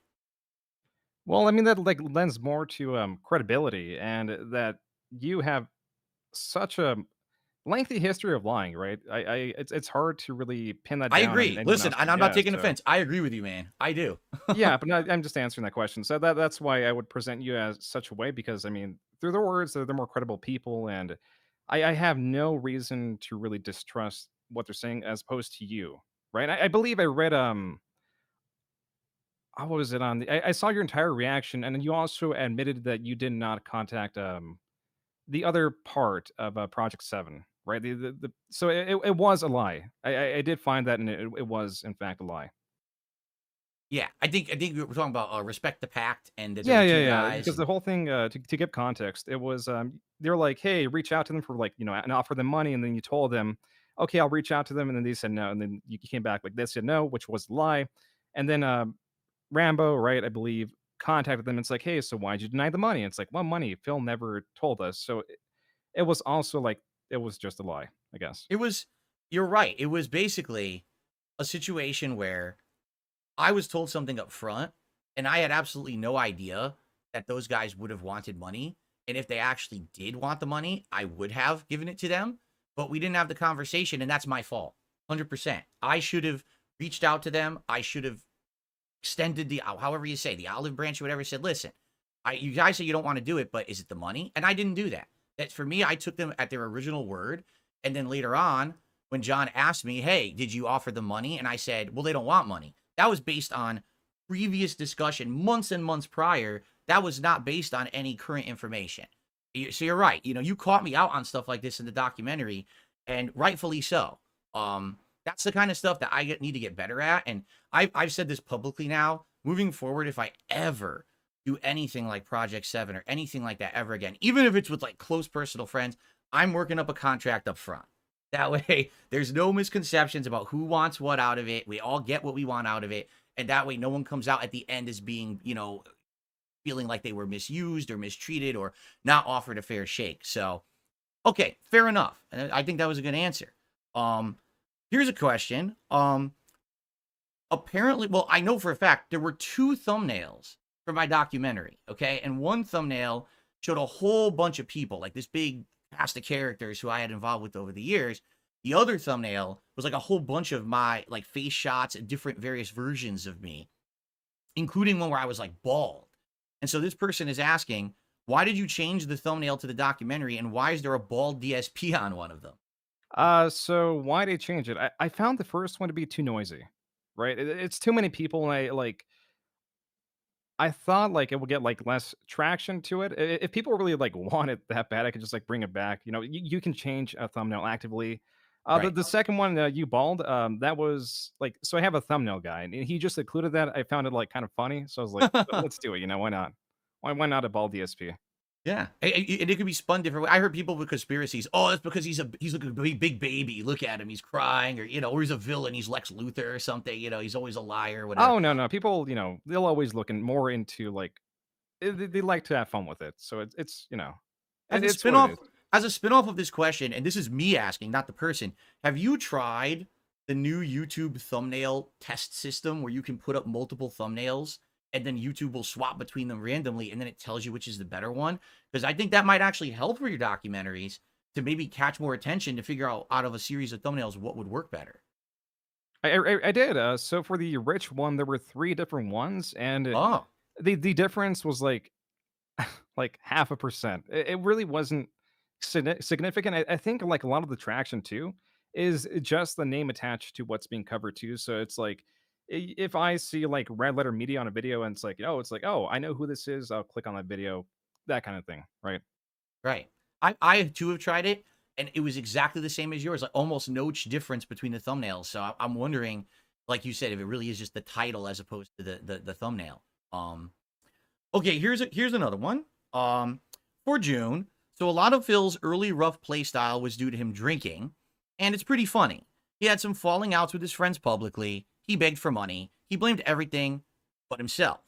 Well, I mean that like lends more to credibility and that you have such a lengthy history of lying, right? It's hard to really pin that I down on agree. anyone Listen, else. and I'm not Yeah, taking so offense. I agree with you, man. I do. yeah, but I'm just answering that question. So that's why I would present you as such a way because I mean, through their words, they're more credible people, and I have no reason to really distrust what they're saying as opposed to you, right? I believe I read how was it on I saw your entire reaction, and then you also admitted that you did not contact the other part of Project Seven, right? So it was a lie. I did find that, and it was in fact a lie. Yeah, I think we were talking about respect the pact, and that there Yeah, were yeah, two yeah. guys. Because And the whole thing, to give context, it was they were like, "Hey, reach out to them for like and offer them money," and then you told them, "Okay, I'll reach out to them," and then they said no, and then you came back like they said no, which was a lie, and then Rambo, right, I believe, contacted them. It's like, "Hey, so why'd you deny the money?" It's like, "Well, money. Phil never told us." So it was also like it was just a lie, I guess. It was you're right. It was basically a situation where I was told something up front, and I had absolutely no idea that those guys would have wanted money. And if they actually did want the money, I would have given it to them. But we didn't have the conversation, and that's my fault. 100%. I should have reached out to them. I should have extended the, however you say, the olive branch or whatever, said, listen, you guys say you don't want to do it, but is it the money? And I didn't do that. That for me, I took them at their original word. And then later on, when John asked me, hey, did you offer them money? And I said, well, they don't want money. That was based on previous discussion months and months prior. That was not based on any current information. So you're right. You caught me out on stuff like this in the documentary, and rightfully so. That's the kind of stuff that need to get better at. And I've said this publicly now. Moving forward, if I ever do anything like Project 7 or anything like that ever again, even if it's with like close personal friends, I'm working up a contract up front. That way, there's no misconceptions about who wants what out of it. We all get what we want out of it. And that way, no one comes out at the end as being, feeling like they were misused or mistreated or not offered a fair shake. So, okay, fair enough. And I think that was a good answer. Here's a question. Apparently, well, I know for a fact there were 2 thumbnails for my documentary, okay? And one thumbnail showed a whole bunch of people, like this big cast of characters who I had involved with over the years. The other thumbnail was like a whole bunch of my like face shots and different various versions of me, including one where I was like bald. And so this person is asking, why did you change the thumbnail to the documentary, and why is there a bald DSP on one of them? So why they change it? I found the first one to be too noisy, right? It's too many people, and I thought like it would get like less traction to it. If people really like want it that bad, I could just like bring it back. You can change a thumbnail actively. The Right. the second one, you bald, that was like, so I have a thumbnail guy, and he just included that. I found it like kind of funny, so I was like, let's do it. Why not? Why not a bald DSP? Yeah, and it could be spun different way. I heard people with conspiracies. Oh, it's because he's like a big baby. Look at him, he's crying, or he's a villain. He's Lex Luthor or something. He's always a liar or whatever. Oh no, people, they'll always look more into like they like to have fun with it. So As a it's what it spinoff, is. as a spinoff of this question, and this is me asking, not the person. Have you tried the new YouTube thumbnail test system where you can put up multiple thumbnails and then YouTube will swap between them randomly and then it tells you which is the better one? Because I think that might actually help for your documentaries to maybe catch more attention to figure out of a series of thumbnails what would work better. I did. So for the rich one, there were 3 different ones, and Oh, the difference was like half a percent. It really wasn't significant. I think like a lot of the traction too is just the name attached to what's being covered too. So it's like, if I see like red letter media on a video, and it's like, oh, I know who this is. I'll click on that video, that kind of thing, right? right. I too have tried it, and it was exactly the same as yours, like almost no difference between the thumbnails. So I'm wondering, like you said, if it really is just the title as opposed to the thumbnail. Okay, here's another one. For June, so a lot of Phil's early rough play style was due to him drinking, and it's pretty funny. He had some falling outs with his friends publicly. He begged for money. He blamed everything but himself.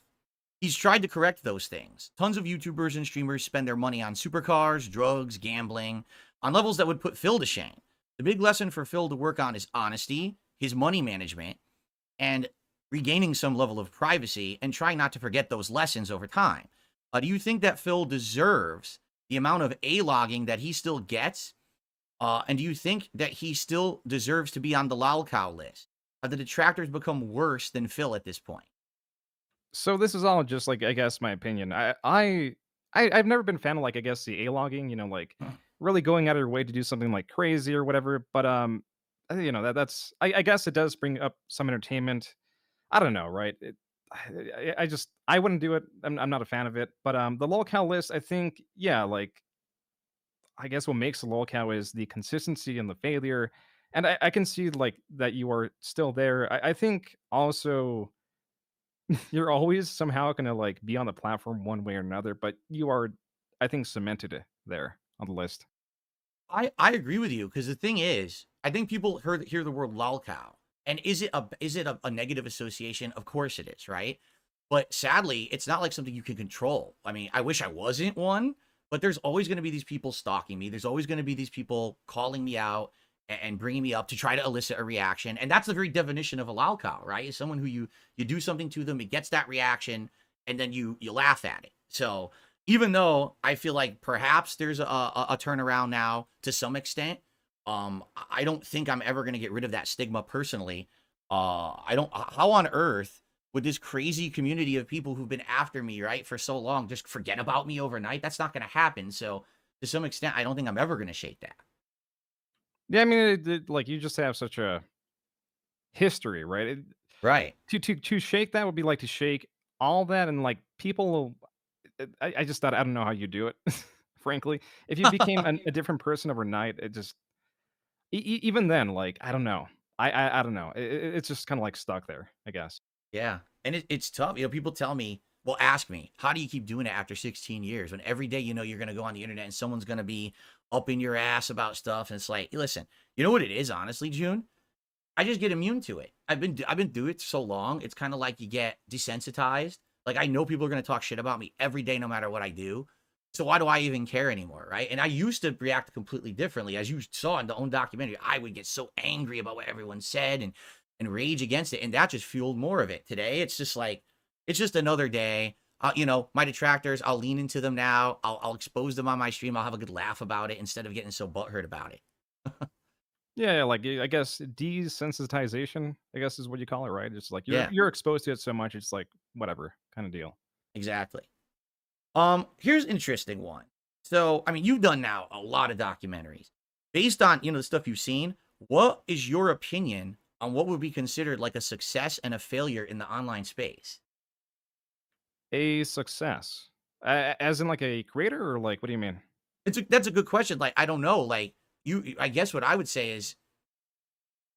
He's tried to correct those things. Tons of YouTubers and streamers spend their money on supercars, drugs, gambling, on levels that would put Phil to shame. The big lesson for Phil to work on is honesty, his money management, and regaining some level of privacy, and trying not to forget those lessons over time. Do you think that Phil deserves the amount of A-logging that he still gets? And do you think that he still deserves to be on the lolcow list? Have the detractors become worse than Phil at this point? So this is all just like, I guess, my opinion. I've never been a fan of like, I guess, the a logging. Like really going out of your way to do something like crazy or whatever. But that's I guess it does bring up some entertainment. I don't know, right? I wouldn't do it. I'm not a fan of it. But the lolcow list, I think, yeah, like I guess what makes the lolcow is the consistency and the failure. And I can see like that you are still there. I think also you're always somehow gonna, like, be on the platform one way or another, but you are, I think, cemented there on the list. I agree with you, because the thing is, I think people hear the word lolcow, and is it a negative association? Of course it is, right? But sadly, it's not like something you can control. I mean, I wish I wasn't one, But there's always going to be these people stalking me. There's always going to be these people calling me out and bringing me up to try to elicit a reaction. And that's the very definition of a lolcow, right? Is someone who you do something to them, it gets that reaction, and then you laugh at it. So even though I feel like perhaps there's a turnaround now to some extent, I don't think I'm ever going to get rid of that stigma personally. I don't. How on earth would this crazy community of people who've been after me, right, for so long just forget about me overnight? That's not going to happen. So to some extent, I don't think I'm ever going to shake that. Yeah, I mean, like you just have such a history, right? Right. To shake that would be like to shake all that, and like people. I just thought I don't know how you do it. Frankly, if you became a different person overnight, it just even then, like I don't know. I don't know. It's just kind of like stuck there, I guess. Yeah. And it's tough. People tell me, well, ask me, how do you keep doing it after 16 years when every day you're going to go on the internet and someone's going to be up in your ass about stuff? And it's like, listen, you know what it is, honestly, June? I just get immune to it. I've been through it so long. It's kind of like you get desensitized. Like I know people are going to talk shit about me every day, no matter what I do. So why do I even care anymore, right? And I used to react completely differently. As you saw in the own documentary, I would get so angry about what everyone said and rage against it, and that just fueled more of it. Today, it's just like it's just another day. My detractors, I'll lean into them now. I'll expose them on my stream. I'll have a good laugh about it instead of getting so butthurt about it. Yeah, like I guess desensitization, I guess is what you call it, right? It's like Yeah, you're exposed to it so much, it's like whatever kind of deal. exactly. Here's an interesting one. So, I mean, you've done now a lot of documentaries. Based on, the stuff you've seen, what is your opinion on what would be considered like a success and a failure in the online space? A success, as in like a creator, or like what do you mean? That's a good question. Like, I don't know. Like, I guess what I would say is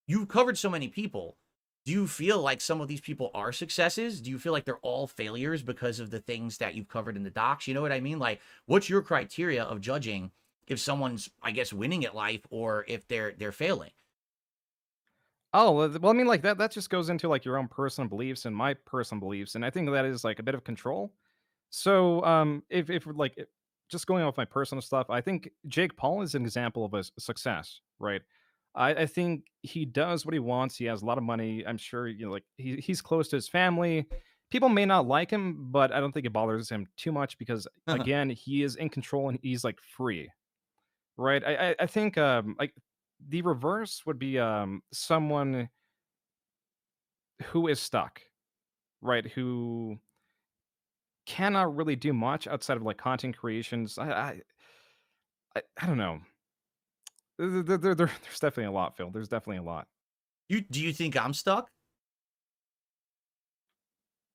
you've covered so many people. Do you feel like some of these people are successes? Do you feel like they're all failures because of the things that you've covered in the docs? You know what I mean? Like, what's your criteria of judging if someone's, I guess, winning at life or if they're failing? Oh, well, I mean, like that just goes into like your own personal beliefs and my personal beliefs, and I think that is like a bit of control. So, if like just going off my personal stuff, I think Jake Paul is an example of a success, right? I think he does what he wants. He has a lot of money. I'm sure like he's close to his family. People may not like him, but I don't think it bothers him too much because again, he is in control and he's like free, right? I think like the reverse would be someone who is stuck, right? Who cannot really do much outside of like content creations. I don't know. There's definitely a lot, Phil. There's definitely a lot. Do you think I'm stuck?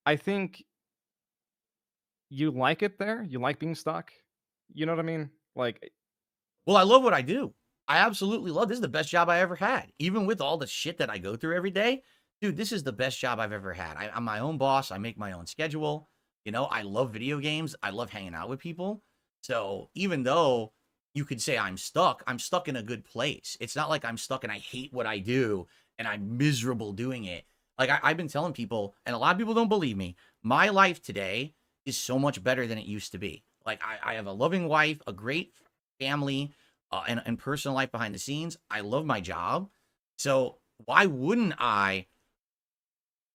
I think you like it there. You like being stuck. You know what I mean? Like, Well, I love what I do. I absolutely love this is the best job I ever had. Even with all the shit that I go through every day, dude, this is the best job I've ever had. I'm my own boss. I make my own schedule. I love video games. I love hanging out with people. So even though you could say I'm stuck in a good place. It's not like I'm stuck and I hate what I do and I'm miserable doing it. Like I've been telling people, and a lot of people don't believe me, my life today is so much better than it used to be. Like I have a loving wife, a great family, and personal life behind the scenes. I love my job. So why wouldn't I,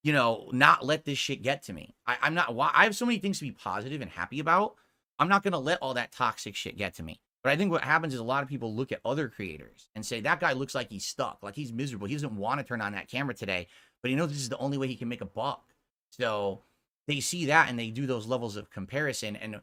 not let this shit get to me? I'm not, why I have so many things to be positive and happy about. I'm not going to let all that toxic shit get to me. But I think what happens is a lot of people look at other creators and say, that guy looks like he's stuck, like he's miserable. He doesn't want to turn on that camera today, but he knows this is the only way he can make a buck. So they see that and they do those levels of comparison. And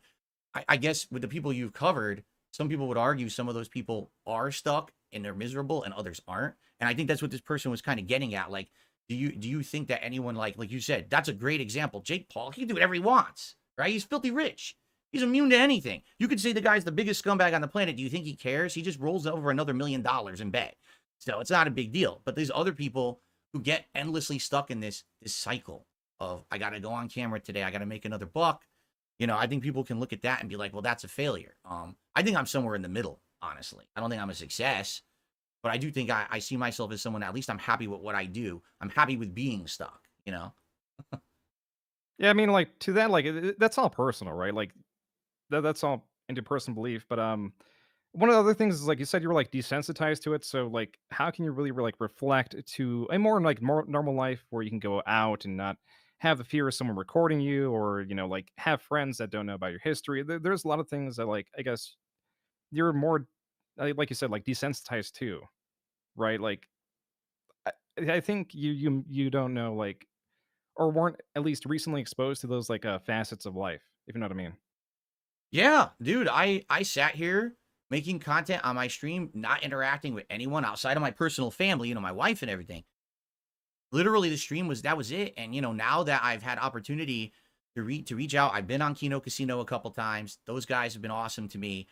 I guess with the people you've covered, some people would argue some of those people are stuck and they're miserable and others aren't. And I think that's what this person was kind of getting at. Like, do you think that anyone like you said, that's a great example. Jake Paul, he can do whatever he wants, right? He's filthy rich. He's immune to anything. You could say the guy's the biggest scumbag on the planet. Do you think he cares? He just rolls over another $1 million in bed. So it's not a big deal. But there's other people who get endlessly stuck in this cycle of I gotta go on camera today, I gotta make another buck. I think people can look at that and be like, well, that's a failure. I think I'm somewhere in the middle, honestly. I don't think I'm a success, but I do think I see myself as someone, at least I'm happy with what I do. I'm happy with being stuck. yeah, I mean, like to that, like that's all personal, right? Like that's all into personal belief. But one of the other things is like you said, you were like desensitized to it. So like, how can you really like reflect to a more like more normal life where you can go out and not have the fear of someone recording you, or like have friends that don't know about your history? There's a lot of things that like I guess you're more like you said, like desensitized to, right? Like I, I think you don't know like or weren't at least recently exposed to those like facets of life, if you know what I mean. Yeah, dude, I sat here making content on my stream, not interacting with anyone outside of my personal family, my wife and everything. Literally the stream was that was it. And now that I've had opportunity to reach out, I've been on Kino Casino a couple times. Those guys have been awesome to me.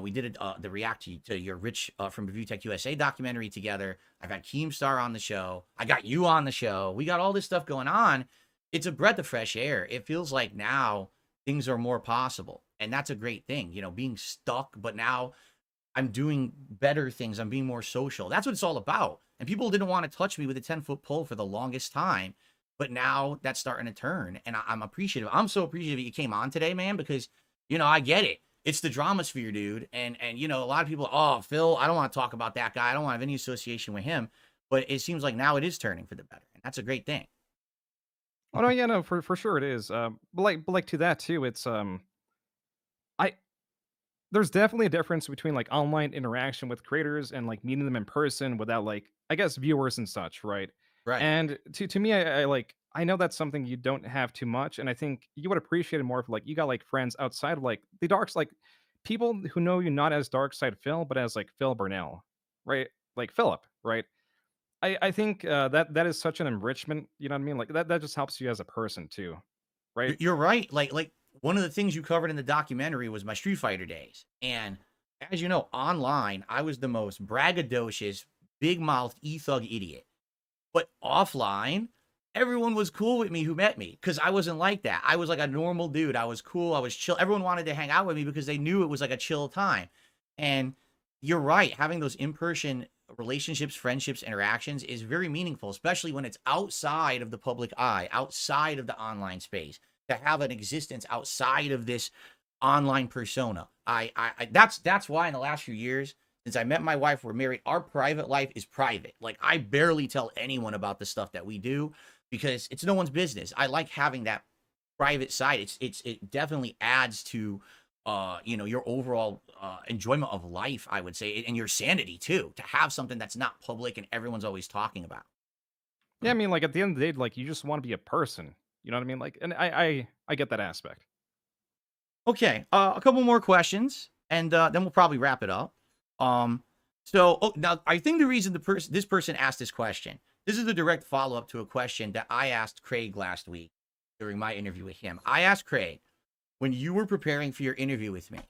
We did the react to your Rich from Review Tech USA documentary together. I've had Keemstar on the show. I got you on the show. We got all this stuff going on. It's a breath of fresh air. It feels like now things are more possible. And that's a great thing, being stuck, but now I'm doing better things. I'm being more social. That's what it's all about. And people didn't want to touch me with a 10-foot pole for the longest time. But now that's starting to turn. And I'm appreciative. I'm so appreciative that you came on today, man, because, I get it. It's the drama sphere, dude. And a lot of people, oh, Phil, I don't want to talk about that guy. I don't want to have any association with him. But it seems like now it is turning for the better. And that's a great thing. Oh no, yeah, no, for sure it is. But like to that too, it's I there's definitely a difference between like online interaction with creators and like meeting them in person without like I guess viewers and such, right? Right. And to me, I like I know that's something you don't have too much, and I think you would appreciate it more if like you got like friends outside of like the darks, like people who know you not as Dark Side Phil, but as like Phil Burnell, right? Like Philip, right? I think that is such an enrichment. You know what I mean? Like that just helps you as a person too, right? You're right. Like one of the things you covered in the documentary was my Street Fighter days. And as you know, online, I was the most braggadocious, big mouthed e-thug idiot. But offline, everyone was cool with me who met me because I wasn't like that. I was like a normal dude. I was cool. I was chill. Everyone wanted to hang out with me because they knew it was like a chill time. And you're right. Having those in-person relationships, friendships, interactions is very meaningful, especially when it's outside of the public eye, outside of the online space. To have an existence outside of this online persona, that's why in the last few years, since I met my wife, we're married, our private life is private. Like I barely tell anyone about the stuff that we do because it's no one's business. I like having that private side. It definitely adds to your overall enjoyment of life, I would say, and your sanity too, to have something that's not public and everyone's always talking about. Yeah, I mean, like at the end of the day, like you just want to be a person. You know what I mean? Like, and I get that aspect. Okay, a couple more questions, and then we'll probably wrap it up. Um, now I think the reason this person asked this question, this is a direct follow up to a question that I asked Craig last week during my interview with him. I asked Craig, when you were preparing for your interview with me,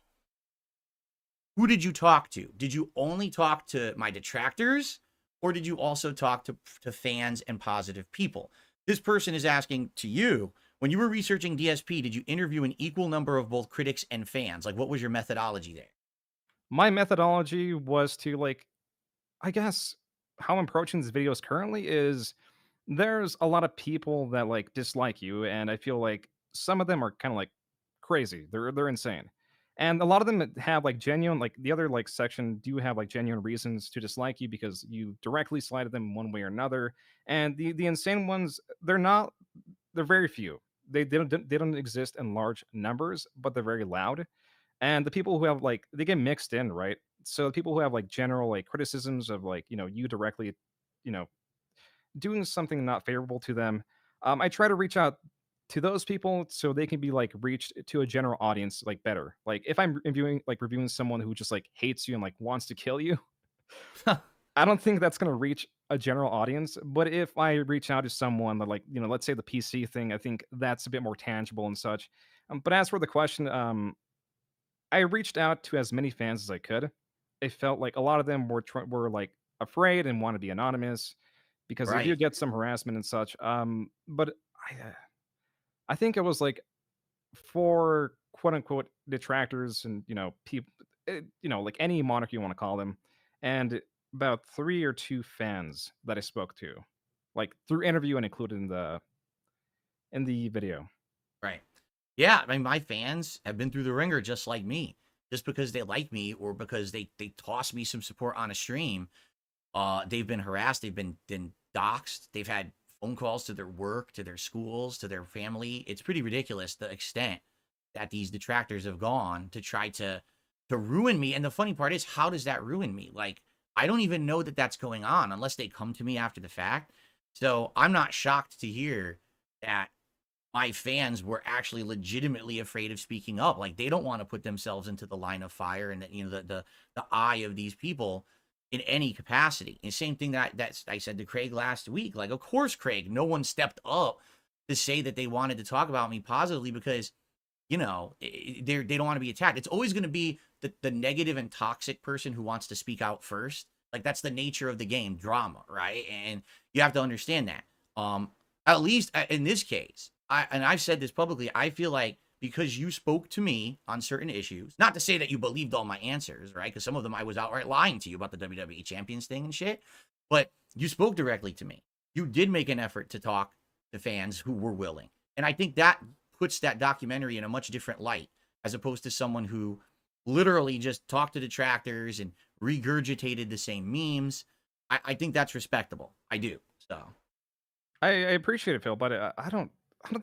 who did you talk to? Did you only talk to my detractors, or did you also talk to fans and positive people? This person is asking to you, when you were researching DSP, did you interview an equal number of both critics and fans? Like, what was your methodology there? My methodology was to like, I guess, how I'm approaching these videos currently is there's a lot of people that like dislike you, and I feel like some of them are kind of like crazy. They're insane. And a lot of them have like genuine, like the other like section do have like genuine reasons to dislike you because you directly slighted them one way or another. And the insane ones, they're very few. They don't exist in large numbers, but they're very loud. And the people who have like they get mixed in, right? So the people who have like general like criticisms of like you directly, you know, doing something not favorable to them, I try to reach out to those people so they can be like reached to a general audience like better. Like if I'm reviewing someone who just like hates you and like wants to kill you, I don't think that's going to reach a general audience. But if I reach out to someone that, like, let's say the PC thing, I think that's a bit more tangible and such. But as for the question, I reached out to as many fans as I could. It felt like a lot of them were like afraid and want to be anonymous because they do Right. get some harassment and such. But I think it was like for quote unquote detractors and people, like any monarch you want to call them, and about 3 or 2 fans that I spoke to, like through interview and included in the video. Right. Yeah, I mean, my fans have been through the ringer just like me. just because they like me or because they toss me some support on a stream. They've been harassed, they've been doxxed, they've had phone calls to their work, to their schools, to their family. It's pretty ridiculous the extent that these detractors have gone to try to ruin me. And the funny part is, how does that ruin me? Like, I don't even know that that's going on unless they come to me after the fact. So I'm not shocked to hear that my fans were actually legitimately afraid of speaking up. Like, they don't want to put themselves into the line of fire and the eye of these people in any capacity. And same thing that I said to Craig last week. Like, of course, Craig, no one stepped up to say that they wanted to talk about me positively because, you know, they don't want to be attacked. It's always going to be the negative and toxic person who wants to speak out first. Like, that's the nature of the game, drama, right? And you have to understand that. At least in this case, I've said this publicly, I feel like because you spoke to me on certain issues, not to say that you believed all my answers, right? Because some of them I was outright lying to you about the WWE Champions thing and shit, but you spoke directly to me. You did make an effort to talk to fans who were willing. And I think that puts that documentary in a much different light as opposed to someone who literally just talked to detractors and regurgitated the same memes. I think that's respectable. I do. So. I appreciate it, Phil, but I don't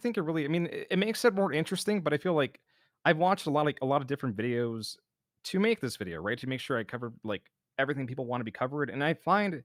think it really. I mean, it makes it more interesting, but I feel like I've watched a lot of different videos to make this video, right? To make sure I cover like everything people want to be covered, and I find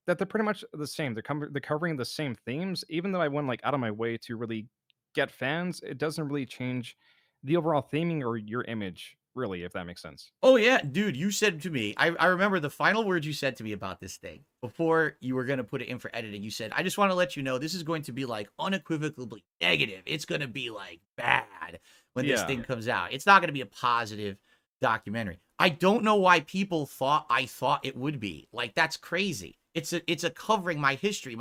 that they're pretty much the same. They're covering the same themes, even though I went like out of my way to really get fans. It doesn't really change the overall theming or your image, really, if that makes sense. Oh yeah, dude, you said to me, I remember the final words you said to me about this thing before you were going to put it in for editing. You said, I just want to let you know this is going to be like unequivocally negative. It's going to be like bad when this Yeah. thing comes out. It's not going to be a positive documentary. I don't know why people thought I thought it would be. Like, that's crazy. It's a covering my history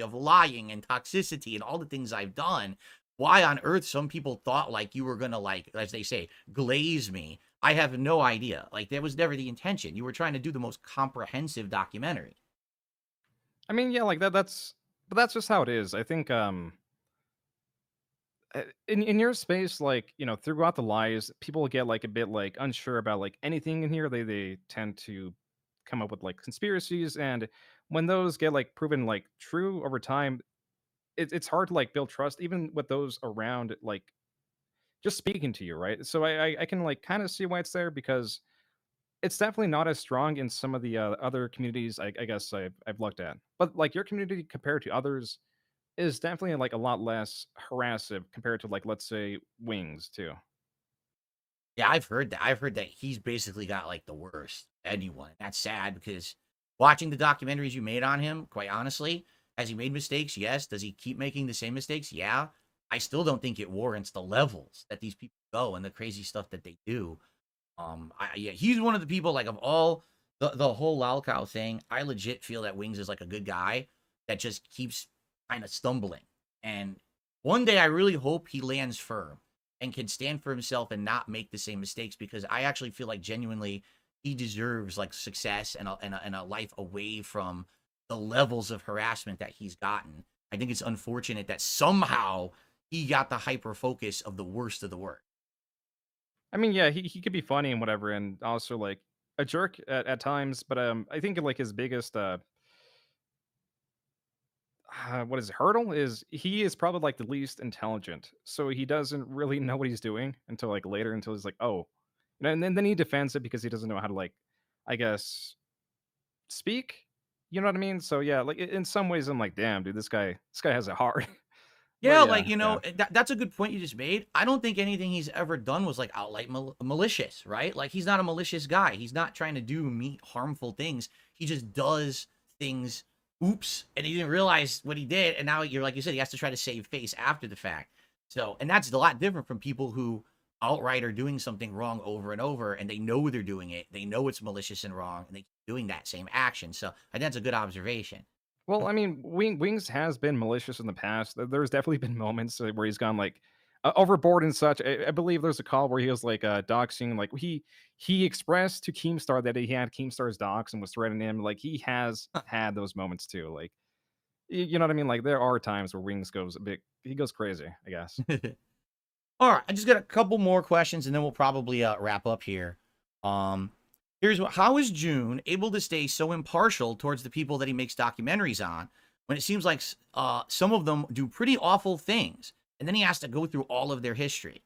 of lying and toxicity and all the things I've done. Why on earth some people thought like you were going to, like, as they say, glaze me, I have no idea. Like, that was never the intention. You were trying to do the most comprehensive documentary. I mean, yeah, like but that's just how it is. I think in your space, like, you know, throughout the lies, people get like a bit like unsure about like anything in here. They tend to come up with like conspiracies, and when those get like proven like true over time, it's hard to like build trust even with those around like just speaking to you, right? So I can like kind of see why it's there, because it's definitely not as strong in some of the other communities I guess I've looked at. But like your community compared to others is definitely like a lot less harassive compared to like, let's say, Wings too. Yeah, I've heard that. I've heard that he's basically got like the worst anyone. That's sad because watching the documentaries you made on him, quite honestly, has he made mistakes? Yes. Does he keep making the same mistakes? Yeah. I still don't think it warrants the levels that these people go and the crazy stuff that they do. Yeah, he's one of the people, like, of all the whole Lalcow thing. I legit feel that Wings is like a good guy that just keeps kind of stumbling. And one day I really hope he lands firm and can stand for himself and not make the same mistakes, because I actually feel like genuinely he deserves like success and a life away from the levels of harassment that he's gotten. I think it's unfortunate that somehow he got the hyper focus of the worst of the worst. I mean, yeah, he could be funny and whatever, and also like a jerk at times. But I think like his biggest what is it, hurdle is he is probably like the least intelligent, so he doesn't really know what he's doing until like later, until he's like, oh, and then he defends it because he doesn't know how to like, I guess, speak. You know what I mean? So yeah, like in some ways, I'm like, damn, dude, this guy has it hard. But Yeah, yeah, like, you yeah. know, that's a good point you just made. I don't think anything he's ever done was like outright malicious, right? Like, he's not a malicious guy. He's not trying to do me harmful things. He just does things. Oops, and he didn't realize what he did, and now you're, like you said, he has to try to save face after the fact. So, and that's a lot different from people who outright are doing something wrong over and over, and they know they're doing it. They know it's malicious and wrong, and they keep doing that same action. So, I think that's a good observation. Well, I mean, Wings has been malicious in the past. There's definitely been moments where he's gone like overboard and such. I believe there's a call where he was like doxing, like he expressed to Keemstar that he had Keemstar's docs and was threatening him. Like he has had those moments too. Like you know what I mean? Like there are times where Wings goes a bit, he goes crazy, I guess. All right, I just got a couple more questions, and then we'll probably wrap up here. Um, how is June able to stay so impartial towards the people that he makes documentaries on when it seems like some of them do pretty awful things, and then he has to go through all of their history?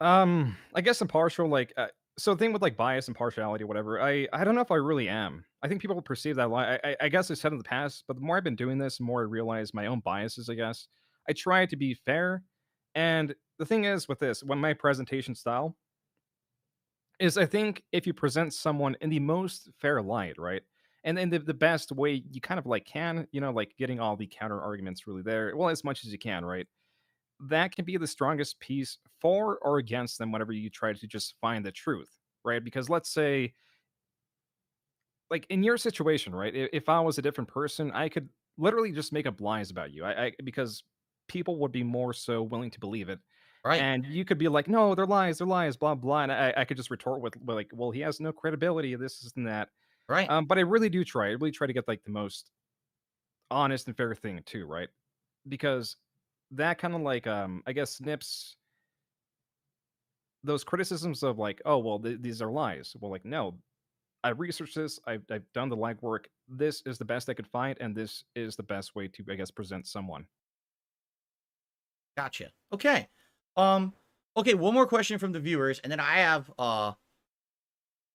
I guess impartial, like, so the thing with like bias and partiality, whatever. I don't know if I really am. I think people perceive that a lot. I guess I said in the past, but the more I've been doing this, the more I realize my own biases. I guess I try to be fair, and the thing is with this, when my presentation style is, I think if you present someone in the most fair light, right, and then the best way you kind of like can, like getting all the counter arguments really there, well, as much as you can, right, that can be the strongest piece for or against them whenever you try to just find the truth, right? Because let's say, like in your situation, right? If I was a different person, I could literally just make up lies about you. Because people would be more so willing to believe it. Right, And you could be like, no, they're lies, blah, blah. And I could just retort with like, well, he has no credibility, this and that. right. But I really do try. I really try to get like the most honest and fair thing too, right? Because that kind of like, I guess, snips those criticisms of like, oh well, these are lies. Well, like no, I researched this. I've done the legwork. This is the best I could find, and this is the best way to, I guess, present someone. Gotcha. Okay. Um, okay, one more question from the viewers, and then I have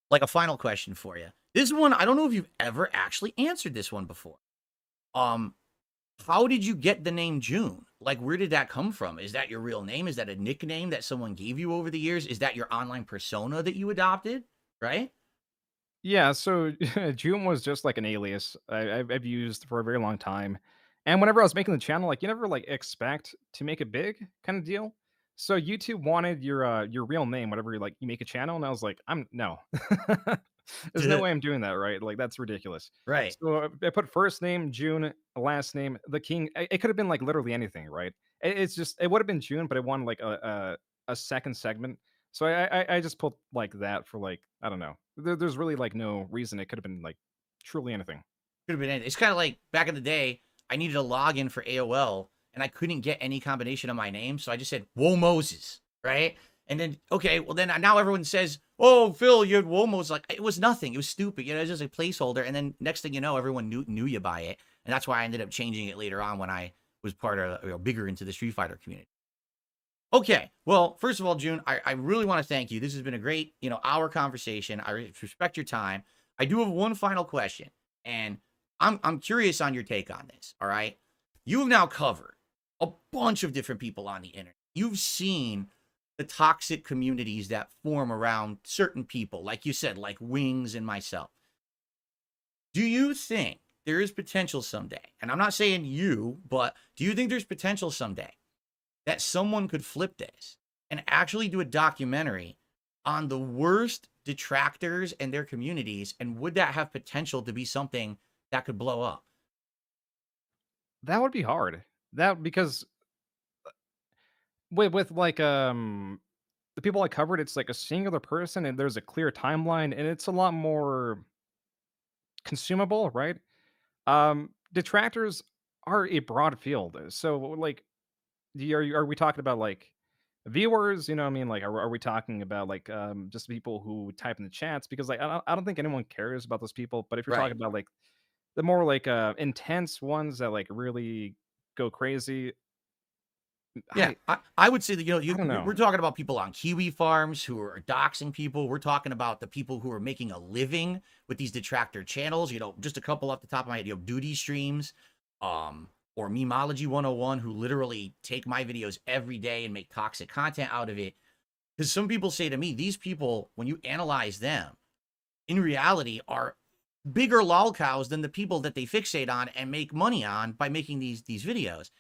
like a final question for you. This one, I don't know if you've ever actually answered this one before. Um, how did you get the name June? Like, where did that come from? Is that your real name? Is that a nickname that someone gave you over the years? Is that your online persona that you adopted? Right? Yeah, so Joon was just like an alias I've used for a very long time, and whenever I was making the channel, like you never like expect to make it big, kind of deal. So YouTube wanted your real name whenever you make a channel, and I was like, I'm no, there's no way I'm doing that, right? Like that's ridiculous. Right. So I put first name June, last name the King. It could have been like literally anything, right? It's just it would have been June, but I wanted like a second segment, so I just put like that for like I don't know. There's really like no reason. It could have been like truly anything. Could have been anything. It's kind of like back in the day, I needed a login for AOL and I couldn't get any combination of my name. So I just said, Whoa Moses. Right. And then, okay, well, then now everyone says, Oh, Phil, you had Whoa Moses. Like, it was nothing. It was stupid. You know, it was just a placeholder. And then next thing you know, everyone knew you by it. And that's why I ended up changing it later on when I was part of, bigger into the Street Fighter community. Okay. Well, first of all, June, I really want to thank you. This has been a great, hour conversation. I respect your time. I do have one final question, and I'm curious on your take on this. All right. You have now covered a bunch of different people on the internet. You've seen the toxic communities that form around certain people, like you said, like Wings and myself. Do you think there is potential someday? And I'm not saying you, but do you think there's potential someday that someone could flip this and actually do a documentary on the worst detractors and their communities? And would that have potential to be something that could blow up? That would be hard. That because with like the people I covered, it's like a singular person and there's a clear timeline and it's a lot more consumable, right? Detractors are a broad field. So like are we talking about like viewers? You know what I mean? Like are we talking about like just people who type in the chats? Because like I don't think anyone cares about those people. But if you're Right. talking about like the more like intense ones that like really go crazy, Yeah, I would say that I don't know. we're talking about people on kiwi farms who are doxing people. We're talking about the people who are making a living with these detractor channels. Just a couple off the top of my head. Duty streams, or Memology 101, who literally take my videos every day and make toxic content out of it. Because some people say to me, these people, when you analyze them, in reality, are bigger lol cows than the people that they fixate on and make money on by making these videos.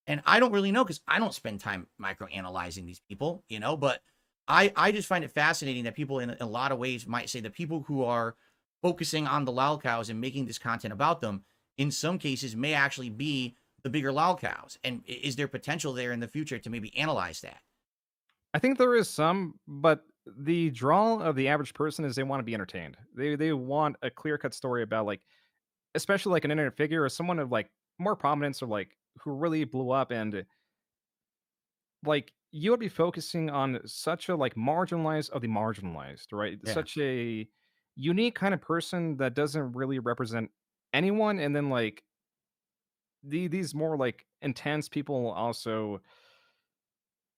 And I don't really know because I don't spend time micro analyzing these people, but I just find it fascinating that people in a lot of ways might say the people who are focusing on the lol cows and making this content about them, in some cases, may actually be the bigger lol cows. And is there potential there in the future to maybe analyze that? I think there is some, but the draw of the average person is they want to be entertained. They want a clear cut story about like, especially like an internet figure or someone of like more prominence or like who really blew up and like you would be focusing on such a like marginalized of the marginalized, right? Yeah. Such a unique kind of person that doesn't really represent anyone, and then like these more like intense people also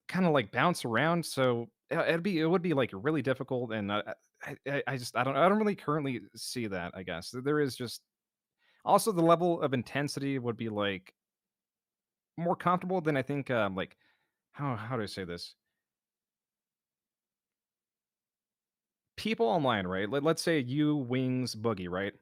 kind of like bounce around. So it would be like really difficult, and I just I don't really currently see that. I guess there is just also the level of intensity would be like more comfortable than I think. Like how do I say this? People online, right? Let's say you, Wings, Boogie, right?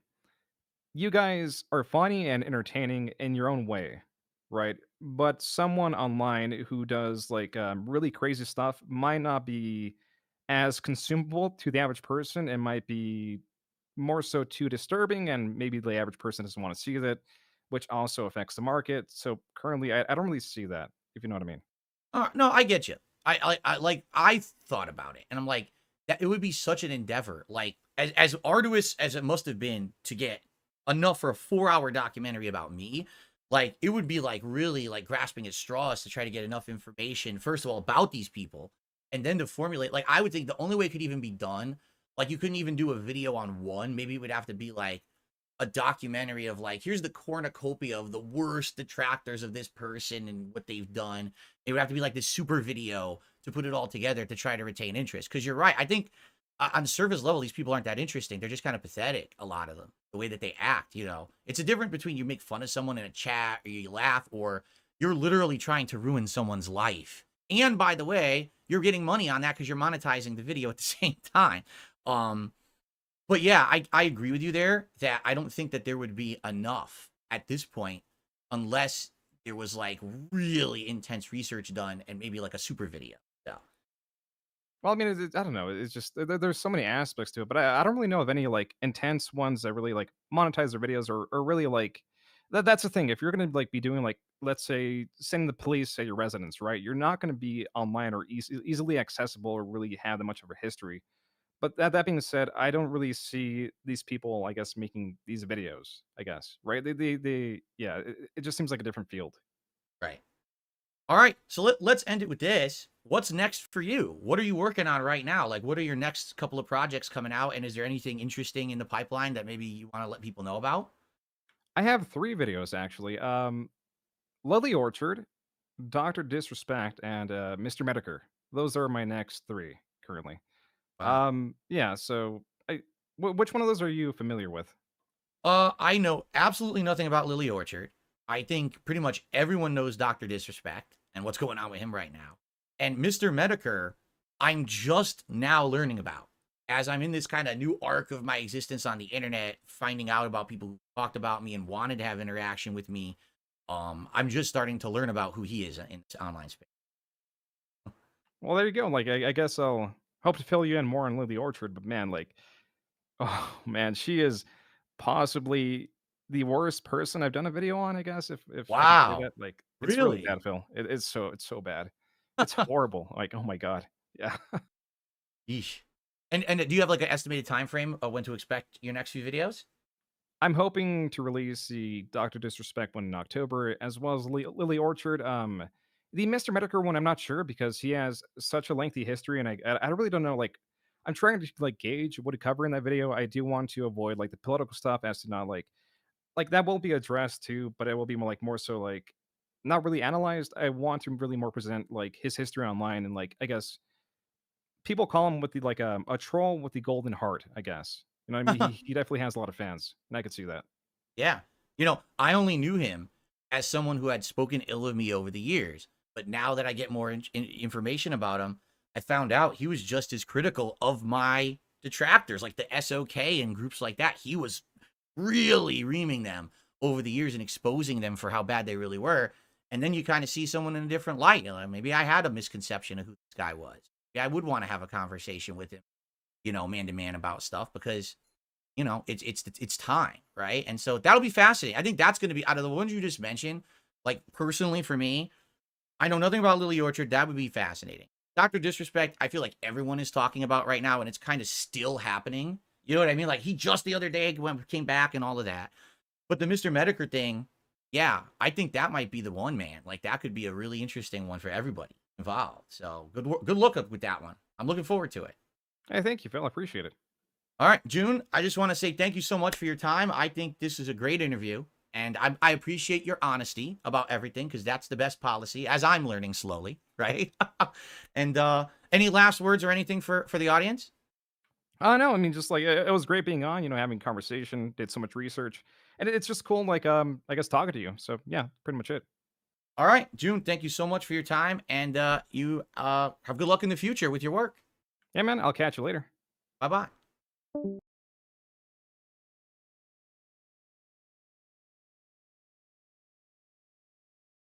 You guys are funny and entertaining in your own way, right? But someone online who does like really crazy stuff might not be as consumable to the average person. It might be more so too disturbing, and maybe the average person doesn't want to see that, which also affects the market. So currently, I don't really see that, if you know what I mean. No, I get you. I thought about it, and I'm like, that it would be such an endeavor, like as arduous as it must have been to get enough for a 4-hour documentary about me. Like it would be like really like grasping at straws to try to get enough information, first of all, about these people, and then to formulate. Like I would think the only way it could even be done, like you couldn't even do a video on one. Maybe it would have to be like a documentary of like, here's the cornucopia of the worst detractors of this person and what they've done. It would have to be like this super video to put it all together to try to retain interest. Because you're right. I think on the surface level, these people aren't that interesting. They're just kind of pathetic, a lot of them, the way that they act. It's a difference between you make fun of someone in a chat or you laugh, or you're literally trying to ruin someone's life. And by the way, you're getting money on that because you're monetizing the video at the same time. Um, but yeah, I agree with you there that I don't think that there would be enough at this point unless there was like really intense research done and maybe like a super video. So Well, I mean, I don't know. It's just there's so many aspects to it, but I don't really know of any like intense ones that really like monetize their videos, or really like that's the thing. If you're gonna like be doing like, let's say, sending the police at your residence, right? You're not gonna be online or easily accessible or really have that much of a history. But that being said, I don't really see these people, I guess, making these videos. I guess, right? They yeah. It just seems like a different field. right. All right. So let's end it with this. What's next for you? What are you working on right now? Like what are your next couple of projects coming out? And is there anything interesting in the pipeline that maybe you want to let people know about? I have 3 videos actually. Lily Orchard, Doctor Disrespect, and Mr. Medicare. Those are my next 3 currently. Wow. Yeah. So, which one of those are you familiar with? I know absolutely nothing about Lily Orchard. I think pretty much everyone knows Dr. Disrespect and what's going on with him right now. And Mr. Medicare, I'm just now learning about as I'm in this kind of new arc of my existence on the internet, finding out about people who talked about me and wanted to have interaction with me. I'm just starting to learn about who he is in this online space. Well, there you go. Like, I guess I'll hope to fill you in more on Lily Orchard. But man, like, oh man, she is possibly the worst person I've done a video on. I guess if I could say Wow. that. Like, it's really Really? bad, Phil. It's so bad. It's horrible. Like, oh my god. Yeah. Yeesh. And do you have like an estimated time frame of when to expect your next few videos? I'm hoping to release the Doctor Disrespect one in October, as well as Lily Orchard. The Mr. Medicare one, I'm not sure because he has such a lengthy history, and I really don't know. Like, I'm trying to like gauge what to cover in that video. I do want to avoid like the political stuff, as to not like that will be addressed too, but it will be more like more so like not really analyzed. I want to really more present like his history online, and like I guess people call him with the like a troll with the golden heart. I guess you know what I mean. He definitely has a lot of fans, and I could see that. Yeah. I only knew him as someone who had spoken ill of me over the years. But now that I get more information about him, I found out he was just as critical of my detractors, like the SOK and groups like that. He was really reaming them over the years and exposing them for how bad they really were. And then you kind of see someone in a different light. Maybe I had a misconception of who this guy was. Maybe I would want to have a conversation with him, man to man about stuff because it's time, right? And so that'll be fascinating. I think that's going to be out of the ones you just mentioned. Like personally for me, I know nothing about Lily Orchard. That would be fascinating. Dr. Disrespect, I feel like everyone is talking about right now, and it's kind of still happening. You know what I mean? Like he just the other day came back and all of that. But the Mr. Medicare thing, yeah, I think that might be the one, man. Like that could be a really interesting one for everybody. involved. So good look up with that one. I'm looking forward to it. Hey, thank you, Phil. I appreciate it. All right, June, I just want to say thank you so much for your time. I think this is a great interview, and I appreciate your honesty about everything because that's the best policy, as I'm learning slowly, right? And any last words or anything for the audience? No, I mean, just like it was great being on. Having conversation. Did so much research, and it's just cool. Like, I guess talking to you. So yeah, pretty much it. All right, June, thank you so much for your time, and you have good luck in the future with your work. Yeah, man. I'll catch you later. Bye bye.